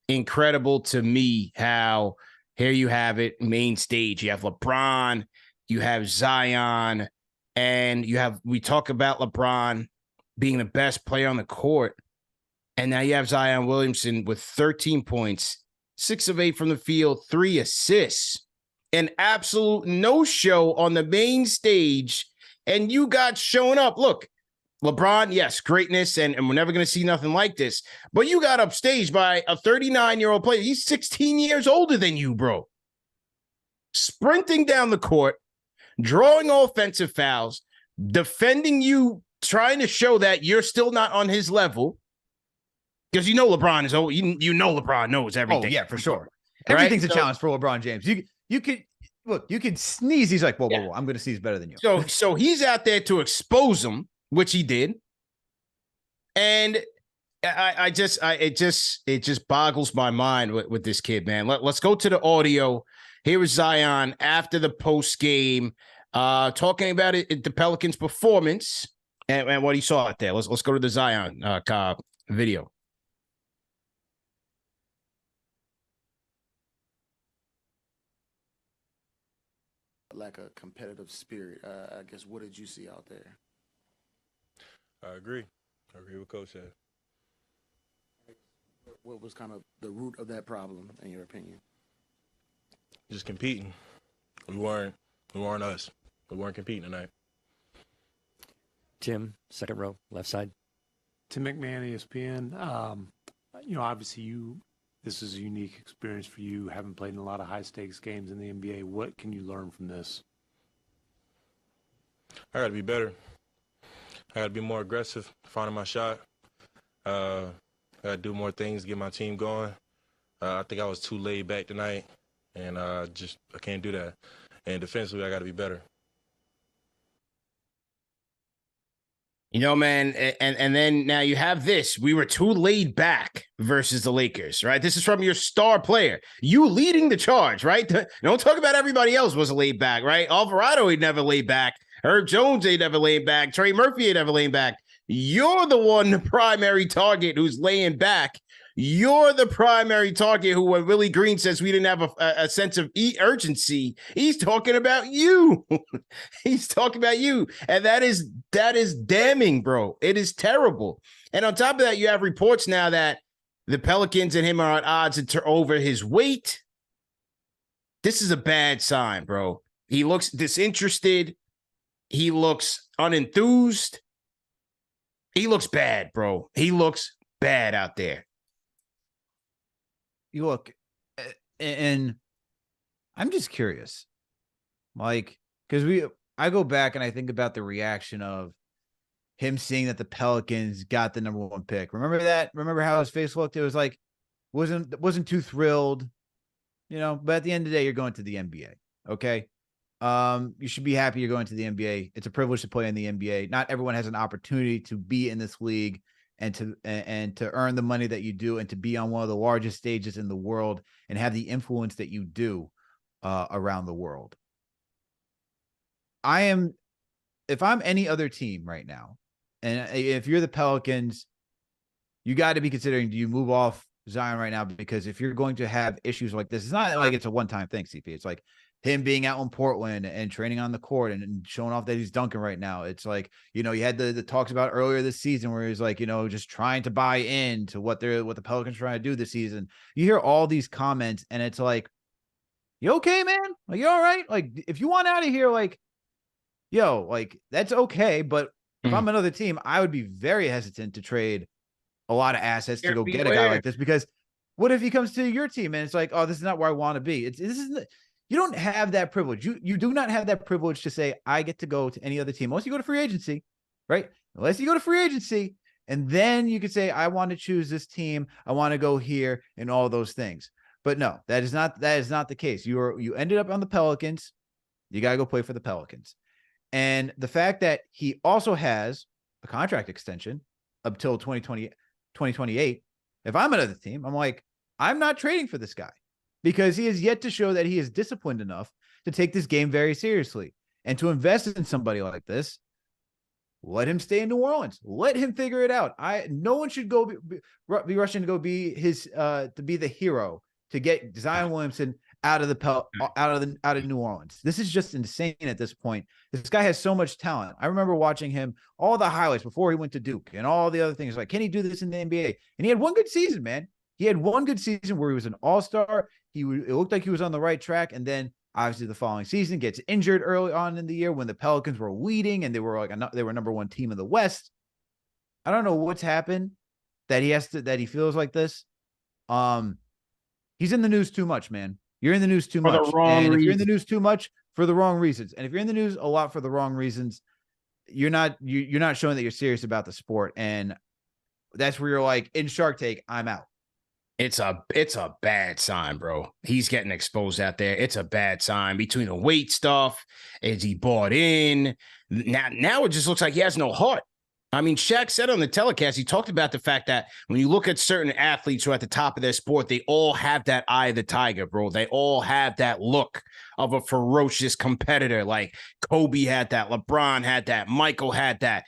incredible to me how here you have it, main stage. You have LeBron, you have Zion, and we talk about LeBron being the best player on the court. And now you have Zion Williamson with 13 points, 6 of 8 from the field, 3 assists, an absolute no-show on the main stage. And you got shown up. Look, LeBron, yes, greatness, and we're never going to see nothing like this. But you got upstaged by a 39-year-old player. He's 16 years older than you, bro. Sprinting down the court, drawing offensive fouls, defending you, trying to show that you're still not on his level. Because LeBron is old. LeBron knows everything. Oh, yeah, for sure. Right? Everything's a challenge for LeBron James. You could sneeze. He's like, whoa, I'm going to sneeze better than you. So he's out there to expose him, which he did. And it just boggles my mind with this kid, man. Let's go to the audio. Here is Zion after the post game, talking about the Pelicans' performance and what he saw out there. Let's go to the Zion video. Like a competitive spirit. I guess, what did you see out there? I agree with Coach said. What was kind of the root of that problem, in your opinion? Just competing. We weren't us. We weren't competing tonight. Tim, second row, left side. Tim McMahon, ESPN. Obviously this is a unique experience for you, having played in a lot of high-stakes games in the NBA. What can you learn from this? I got to be better. I got to be more aggressive, finding my shot. I got to do more things, get my team going. I think I was too laid back tonight, and I can't do that. And defensively, I got to be better. Man, and then now you have this. We were too laid back versus the Lakers, right? This is from your star player. You leading the charge, right? Don't talk about everybody else was laid back, right? Alvarado ain't never laid back. Herb Jones ain't never laid back. Trey Murphy ain't never laid back. You're the one, the primary target who's laying back. You're the primary target who, when Willie Green says we didn't have a sense of urgency, he's talking about you. He's talking about you. And that is damning, bro. It is terrible. And on top of that, you have reports now that the Pelicans and him are at odds over his weight. This is a bad sign, bro. He looks disinterested. He looks unenthused. He looks bad, bro. He looks bad out there. You look, and I'm just curious, like, because I go back and I think about the reaction of him seeing that the Pelicans got the number 1 pick. Remember that? Remember how his face looked? It was like, wasn't too thrilled, but at the end of the day, you're going to the NBA. Okay. You should be happy you're going to the NBA. It's a privilege to play in the NBA. Not everyone has an opportunity to be in this league and to earn the money that you do and to be on one of the largest stages in the world and have the influence that you do around the world. If I'm any other team right now, and if you're the Pelicans, you got to be considering, do you move off Zion right now? Because if you're going to have issues like this, it's not like it's a one-time thing, CP. It's like him being out in Portland and training on the court and showing off that he's dunking right now. It's like, you had the talks about earlier this season where he's like, just trying to buy in to what the Pelicans are trying to do this season. You hear all these comments and it's like, you okay, man? Like, you all right? Like, if you want out of here, like, like, that's okay. But if I'm another team, I would be very hesitant to trade a lot of assets to go get a guy like this, because what if he comes to your team and it's like, oh, this is not where I want to be? This isn't. You don't have that privilege. You do not have that privilege to say, I get to go to any other team. Unless you go to free agency, right? Unless you go to free agency, and then you could say, I want to choose this team. I want to go here and all those things. But no, that is not the case. You ended up on the Pelicans. You got to go play for the Pelicans. And the fact that he also has a contract extension up till 2028. If I'm another team, I'm like, I'm not trading for this guy because he has yet to show that he is disciplined enough to take this game very seriously and to invest in somebody like this. Let him stay in New Orleans. Let him figure it out. No one should go be rushing to go be to be the hero to get Zion Williamson out of New Orleans. This is just insane at this point. This guy has so much talent. I remember watching him, all the highlights before he went to Duke and all the other things. Like, can he do this in the NBA? And he had one good season, man. He had one good season where he was an all-star. It looked like he was on the right track. And then obviously the following season gets injured early on in the year when the Pelicans were leading and they were number one team in the West. I don't know what's happened that he feels like this. He's in the news too much, man. You're in the news too much. And if you're in the news too much for the wrong reasons, and if you're in the news a lot for the wrong reasons, you're not showing that you're serious about the sport. And that's where you're like, in Shark Tank, I'm out. It's a bad sign, bro. He's getting exposed out there. It's a bad sign between the weight stuff. Is he bought in? Now it just looks like he has no heart. I mean, Shaq said on the telecast, he talked about the fact that when you look at certain athletes who are at the top of their sport, they all have that eye of the tiger, bro. They all have that look of a ferocious competitor. Like Kobe had that, LeBron had that, Michael had that,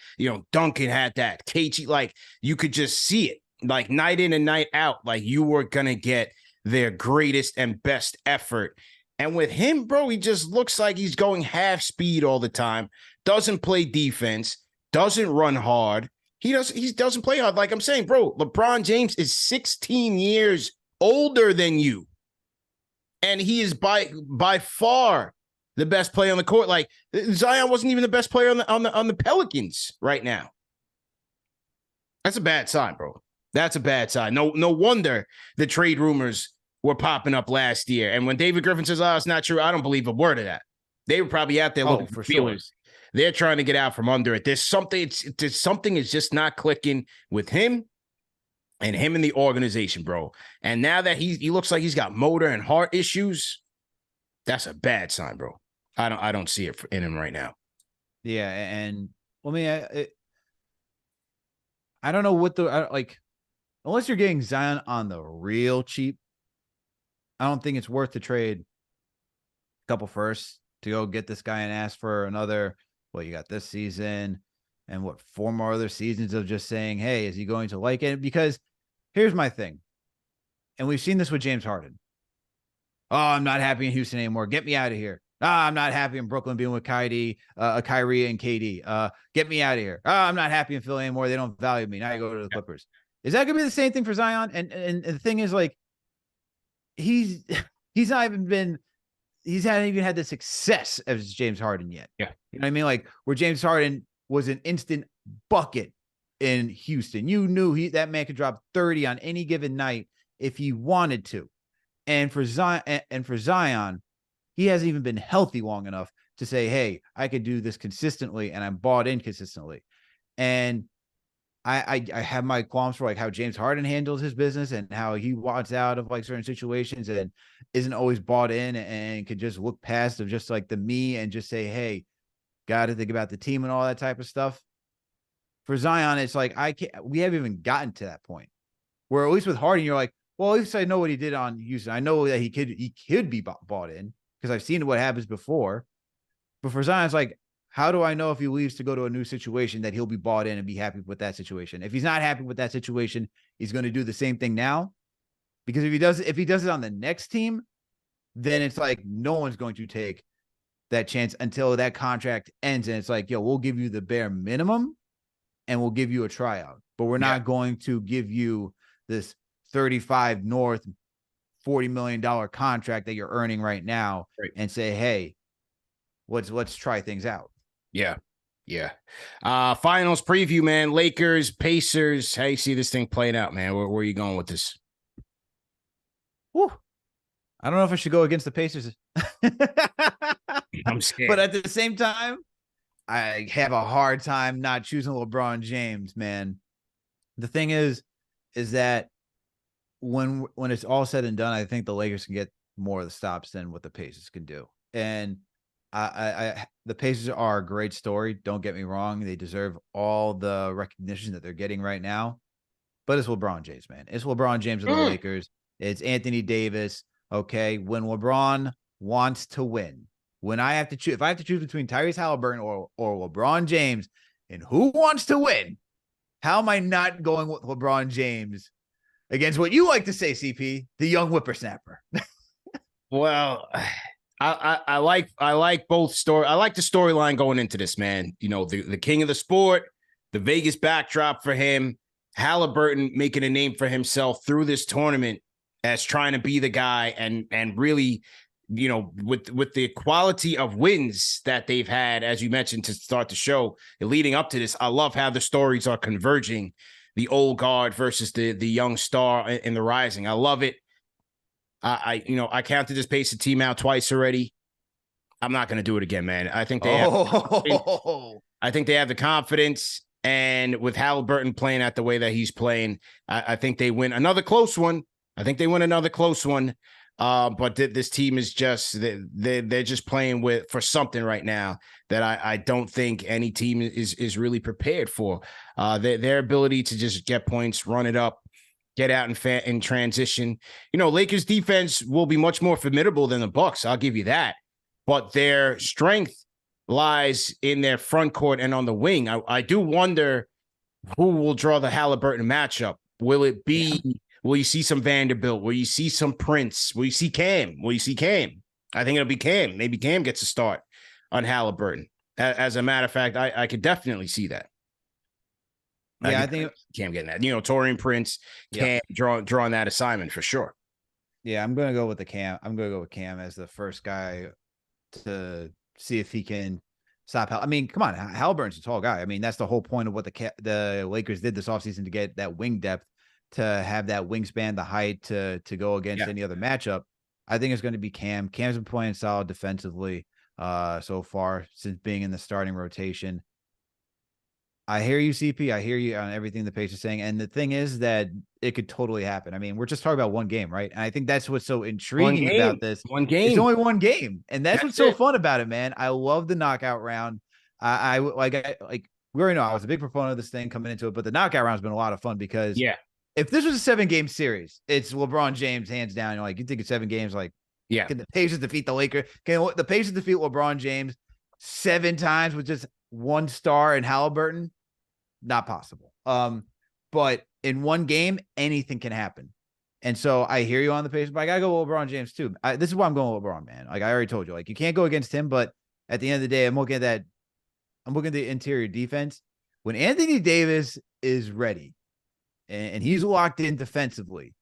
Duncan had that, KG, like you could just see it. Like night in and night out, like you were going to get their greatest and best effort. And with him, bro, he just looks like he's going half speed all the time, doesn't play defense, doesn't run hard. He doesn't play hard. Like I'm saying, bro, LeBron James is 16 years older than you. And he is by far the best player on the court. Like Zion wasn't even the best player on the Pelicans right now. That's a bad sign, bro. That's a bad sign. No wonder the trade rumors were popping up last year. And when David Griffin says, "Oh, it's not true," I don't believe a word of that. They were probably out there looking for feelers. Sure. They're trying to get out from under it. There's something is just not clicking with him and the organization, bro. And now that he looks like he's got motor and heart issues, that's a bad sign, bro. I don't see it in him right now. Yeah, and I don't know what unless you're getting Zion on the real cheap, I don't think it's worth to trade a couple firsts to go get this guy and ask for another. Well, you got this season and 4 more other seasons of just saying, hey, is he going to like it? Because here's my thing. And we've seen this with James Harden. Oh, I'm not happy in Houston anymore. Get me out of here. I'm not happy in Brooklyn being with Kyrie and KD. Get me out of here. I'm not happy in Philly anymore. They don't value me. Now I go to the Clippers. Is that going to be the same thing for Zion? And the thing is, like, he's hadn't even had the success as James Harden yet. Yeah. You know what I mean? Like where James Harden was an instant bucket in Houston. You knew that man could drop 30 on any given night if he wanted to. And for Zion, he hasn't even been healthy long enough to say, hey, I could do this consistently and I'm bought in consistently. And I have my qualms for like how James Harden handles his business and how he wants out of like certain situations and isn't always bought in and could just look past of just like the me and just say, hey, got to think about the team and all that type of stuff. For Zion, it's like, we haven't even gotten to that point where at least with Harden, you're like, well, at least I know what he did on Houston. I know that he could be bought in because I've seen what happens before. But for Zion, it's like, how do I know if he leaves to go to a new situation that he'll be bought in and be happy with that situation? If he's not happy with that situation, he's going to do the same thing now. Because if he does it on the next team, then it's like no one's going to take that chance until that contract ends. And it's like, yo, we'll give you the bare minimum and we'll give you a tryout. But we're not going to give you this 35 north $40 million contract that you're earning right now and say, hey, let's try things out. Yeah. Finals preview, man. Lakers, Pacers. How you see this thing playing out, man? Where are you going with this? Whew. I don't know if I should go against the Pacers I'm scared. But at the same time, I have a hard time not choosing LeBron James, man. The thing is that when it's all said and done, I think the Lakers can get more of the stops than what the Pacers can do. And the Pacers are a great story. Don't get me wrong; they deserve all the recognition that they're getting right now. But it's LeBron James, man. It's LeBron James of the Lakers. It's Anthony Davis. Okay, when LeBron wants to win, when I have to choose, if I have to choose between Tyrese Halliburton or LeBron James, and who wants to win, how am I not going with LeBron James against what you like to say, CP, the young whippersnapper? Well, I like both story. I like the storyline going into this, man. You know, the king of the sport, the Vegas backdrop for him, Halliburton making a name for himself through this tournament as trying to be the guy, and really, you know, with the quality of wins that they've had, as you mentioned to start the show, leading up to this. I love how the stories are converging, the old guard versus the young star in the rising. I love it. I counted this Pacer team out twice already. I'm not going to do it again, man. I think they have the confidence, and with Halliburton playing at the way that he's playing, I think they win another close one. But this team is just they're just playing for something right now that I don't think any team is really prepared for. Their ability to just get points, run it up, get out in transition. You know, Lakers defense will be much more formidable than the Bucks. I'll give you that. But their strength lies in their front court and on the wing. I do wonder who will draw the Halliburton matchup. Will it be? Yeah. Will you see some Vanderbilt? Will you see some Prince? Will you see Cam? I think it'll be Cam. Maybe Cam gets a start on Halliburton. As a matter of fact, I could definitely see that. Yeah, I think Cam getting that. You know, Torian Prince, Cam drawing that assignment for sure. Yeah, I'm going to go with Cam. I'm going to go with Cam as the first guy to see if he can stop. I mean, come on, Halliburton's a tall guy. I mean, that's the whole point of what the Lakers did this offseason to get that wing depth, to have that wingspan, the height to go against any other matchup. I think it's going to be Cam. Cam's been playing solid defensively so far since being in the starting rotation. I hear you, CP. I hear you on everything the Pacers are saying. And the thing is that it could totally happen. I mean, we're just talking about one game, right? And I think that's what's so intriguing about this. One game. It's only one game. And that's what's so fun about it, man. I love the knockout round. I we already know I was a big proponent of this thing coming into it, but the knockout round has been a lot of fun because if this was a 7-game series, it's LeBron James hands down. You're like, you think it's 7 games? Like, can the Pacers defeat the Lakers? Can the Pacers defeat LeBron James 7 times with just one star in Halliburton? Not possible. But in one game, anything can happen. And so I hear you on the Pacers, but I gotta go with LeBron James too. This is why I'm going with LeBron, man. Like I already told you, like you can't go against him, but at the end of the day, I'm looking at the interior defense. When Anthony Davis is ready and he's locked in defensively,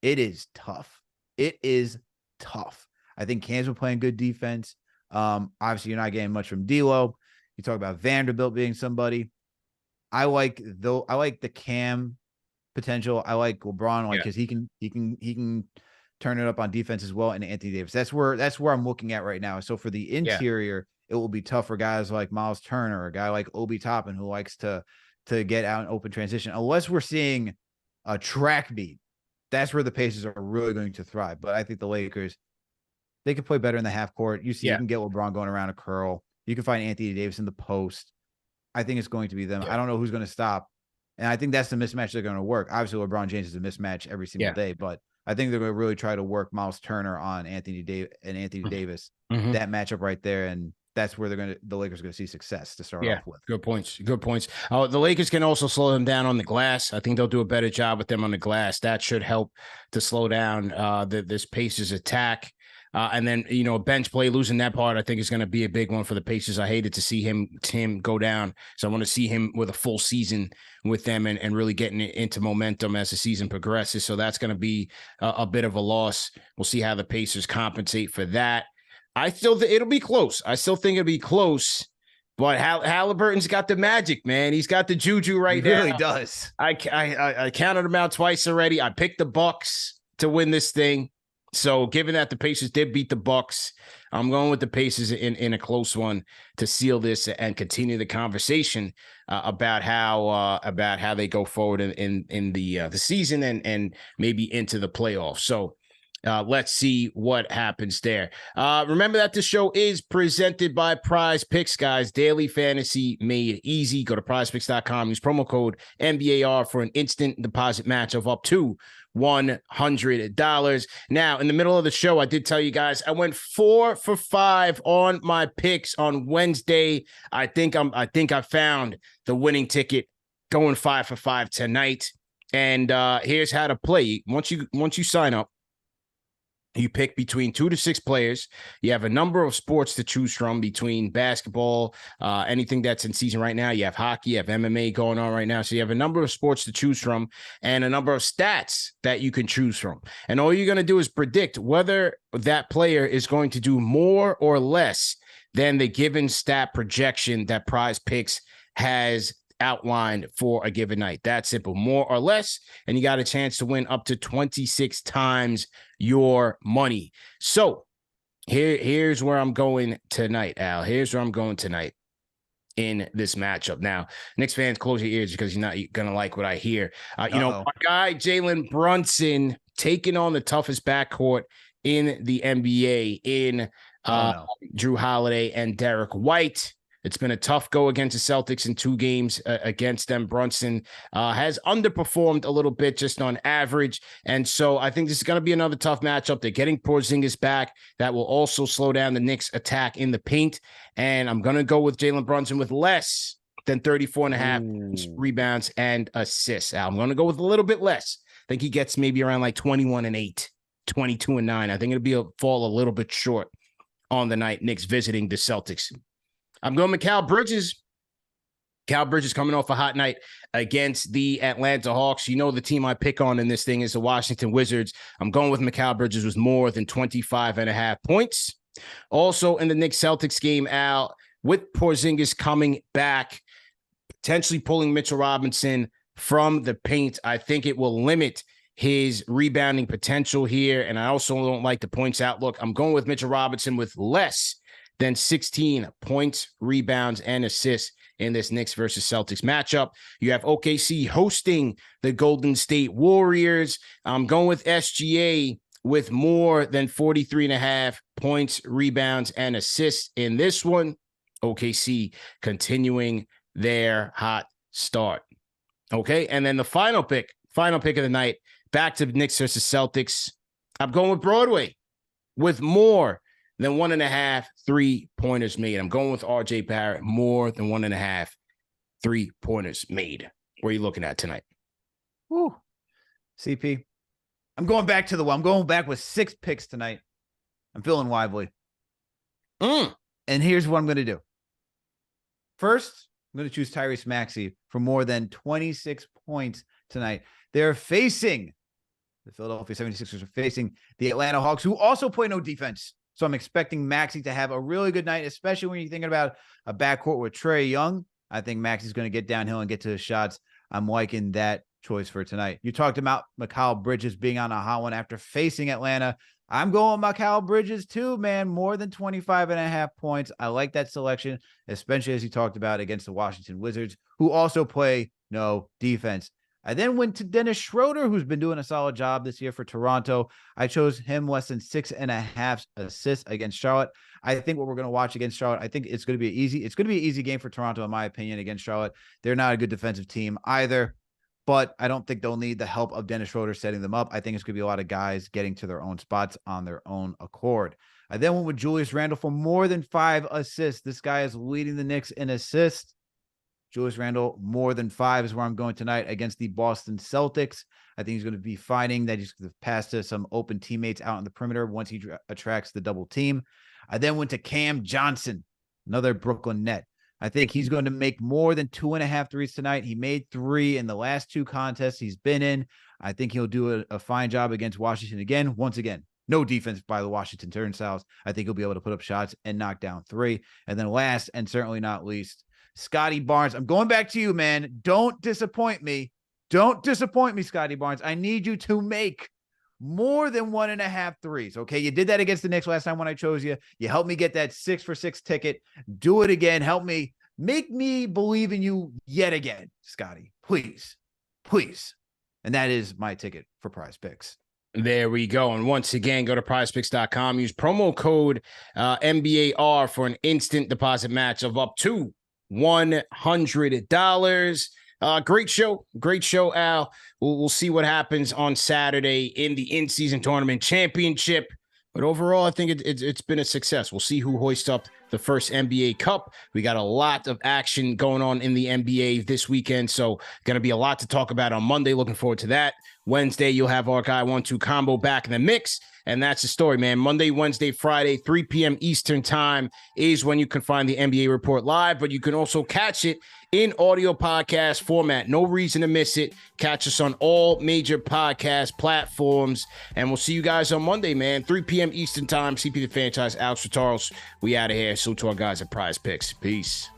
it is tough. It is tough. I think Cam's been playing good defense. Obviously, you're not getting much from D'Lo. You talk about Vanderbilt being somebody. I like the Cam potential. I like LeBron, because he can turn it up on defense as well. And Anthony Davis. That's where I'm looking at right now. So for the interior, it will be tough for guys like Miles Turner, a guy like Obi Toppin, who likes to get out in open transition. Unless we're seeing a track beat, that's where the Pacers are really going to thrive. But I think the Lakers, they can play better in the half court. You can get LeBron going around a curl. You can find Anthony Davis in the post. I think it's going to be them. I don't know who's going to stop. And I think that's the mismatch they're going to work. Obviously, LeBron James is a mismatch every single day, but I think they're going to really try to work Miles Turner on Anthony Davis, that matchup right there. And that's where the Lakers are going to see success to start off with. Good points. The Lakers can also slow them down on the glass. I think they'll do a better job with them on the glass. That should help to slow down this Pacers attack. And then, bench play, losing that part, I think is going to be a big one for the Pacers. I hated to see him go down. So I want to see him with a full season with them and really getting into momentum as the season progresses. So that's going to be a bit of a loss. We'll see how the Pacers compensate for that. I still think it'll be close. But Halliburton's got the magic, man. He's got the juju right now. He really does. I counted him out twice already. I picked the Bucks to win this thing. So given that the Pacers did beat the Bucks, I'm going with the Pacers in a close one to seal this and continue the conversation about how they go forward in the season and maybe into the playoffs. So let's see what happens there. Remember that this show is presented by Prize Picks, guys. Daily fantasy made easy. Go to prizepicks.com. Use promo code MBAR for an instant deposit match of up to $100. Now, in the middle of the show, I did tell you guys I went 4 for 5 on my picks on Wednesday. I think I found the winning ticket, going 5 for 5 tonight. And here's how to play. Once you sign up, you pick between 2 to 6 players. You have a number of sports to choose from between basketball, anything that's in season right now. You have hockey, you have MMA going on right now. So you have a number of sports to choose from and a number of stats that you can choose from. And all you're going to do is predict whether that player is going to do more or less than the given stat projection that Prize Picks has outlined for a given night. That's simple, more or less, and you got a chance to win up to 26 times your money. So here's where I'm going tonight, Al. Here's where I'm going tonight in this matchup. Now, Knicks fans, close your ears because you're not going to like what I hear. My guy Jalen Brunson taking on the toughest backcourt in the NBA in Drew Holiday and Derek White. It's been a tough go against the Celtics in 2 games against them. Brunson has underperformed a little bit just on average. And so I think this is going to be another tough matchup. They're getting Porzingis back. That will also slow down the Knicks' attack in the paint. And I'm going to go with Jalen Brunson with less than 34.5 rebounds and assists. I'm going to go with a little bit less. I think he gets maybe around like 21-8, 22-9. I think it'll fall a little bit short on the night Knicks visiting the Celtics. I'm going with Mikal Bridges. Mikal Bridges coming off a hot night against the Atlanta Hawks. You know the team I pick on in this thing is the Washington Wizards. I'm going with Mikal Bridges with more than 25.5 points. Also in the Knicks-Celtics game, Al, with Porzingis coming back, potentially pulling Mitchell Robinson from the paint, I think it will limit his rebounding potential here. And I also don't like the points outlook. I'm going with Mitchell Robinson with less than 16 points, rebounds, and assists in this Knicks versus Celtics matchup. You have OKC hosting the Golden State Warriors. I'm going with SGA with more than 43.5 points, rebounds, and assists in this one. OKC continuing their hot start. Okay, and then the final pick of the night, back to Knicks versus Celtics. I'm going with Broadway with more than 1.5 3-pointers made. I'm going with RJ Barrett, more than 1.5 3-pointers made. Where are you looking at tonight? Woo. CP. I'm going back to the well. I'm going back with 6 picks tonight. I'm feeling lively. And here's what I'm going to do. First, I'm going to choose Tyrese Maxey for more than 26 points tonight. They're facing the Philadelphia 76ers are facing the Atlanta Hawks, who also play no defense. So I'm expecting Maxey to have a really good night, especially when you're thinking about a backcourt with Trae Young. I think Maxey's going to get downhill and get to the shots. I'm liking that choice for tonight. You talked about Mikal Bridges being on a hot one after facing Atlanta. I'm going Mikal Bridges too, man. More than 25.5 points. I like that selection, especially as you talked about against the Washington Wizards, who also play no defense. I then went to Dennis Schroeder, who's been doing a solid job this year for Toronto. I chose him less than 6.5 assists against Charlotte. I think what we're going to watch against Charlotte, I think it's going to be easy. It's going to be an easy game for Toronto, in my opinion, against Charlotte. They're not a good defensive team either, but I don't think they'll need the help of Dennis Schroeder setting them up. I think it's going to be a lot of guys getting to their own spots on their own accord. I then went with Julius Randle for more than 5 assists. This guy is leading the Knicks in assists. Julius Randle, more than 5 is where I'm going tonight against the Boston Celtics. I think he's going to be finding that he's going to pass to some open teammates out on the perimeter once he attracts the double team. I then went to Cam Johnson, another Brooklyn Net. I think he's going to make more than 2.5 threes tonight. He made 3 in the last 2 contests he's been in. I think he'll do a fine job against Washington again. Once again, no defense by the Washington Turnstiles. I think he'll be able to put up shots and knock down 3. And then last, and certainly not least, Scotty Barnes. I'm going back to you, man. Don't disappoint me. Don't disappoint me, Scotty Barnes. I need you to make more than 1.5 threes. Okay. You did that against the Knicks last time when I chose you. You helped me get that 6-for-6 ticket. Do it again. Help me. Make me believe in you yet again, Scotty. Please. Please. And that is my ticket for Prize Picks. There we go. And once again, go to prizepicks.com. Use promo code NBAR for an instant deposit match of up to $100. Great show. Great show, Al. We'll see what happens on Saturday in the in-season tournament championship. But overall, I think it's been a success. We'll see who hoists up the first NBA Cup. We got a lot of action going on in the NBA this weekend, so going to be a lot to talk about on Monday. Looking forward to that. Wednesday, you'll have our guy 1-2 combo back in the mix, and that's the story, man. Monday, Wednesday, Friday, 3 p.m. Eastern time is when you can find the NBA Report live, but you can also catch it in audio podcast format. No reason to miss it. Catch us on all major podcast platforms, and we'll see you guys on Monday, man. 3 p.m. Eastern time. CP the Franchise, Alex Charles. We out of here. So to our guys at Prize Picks. Peace.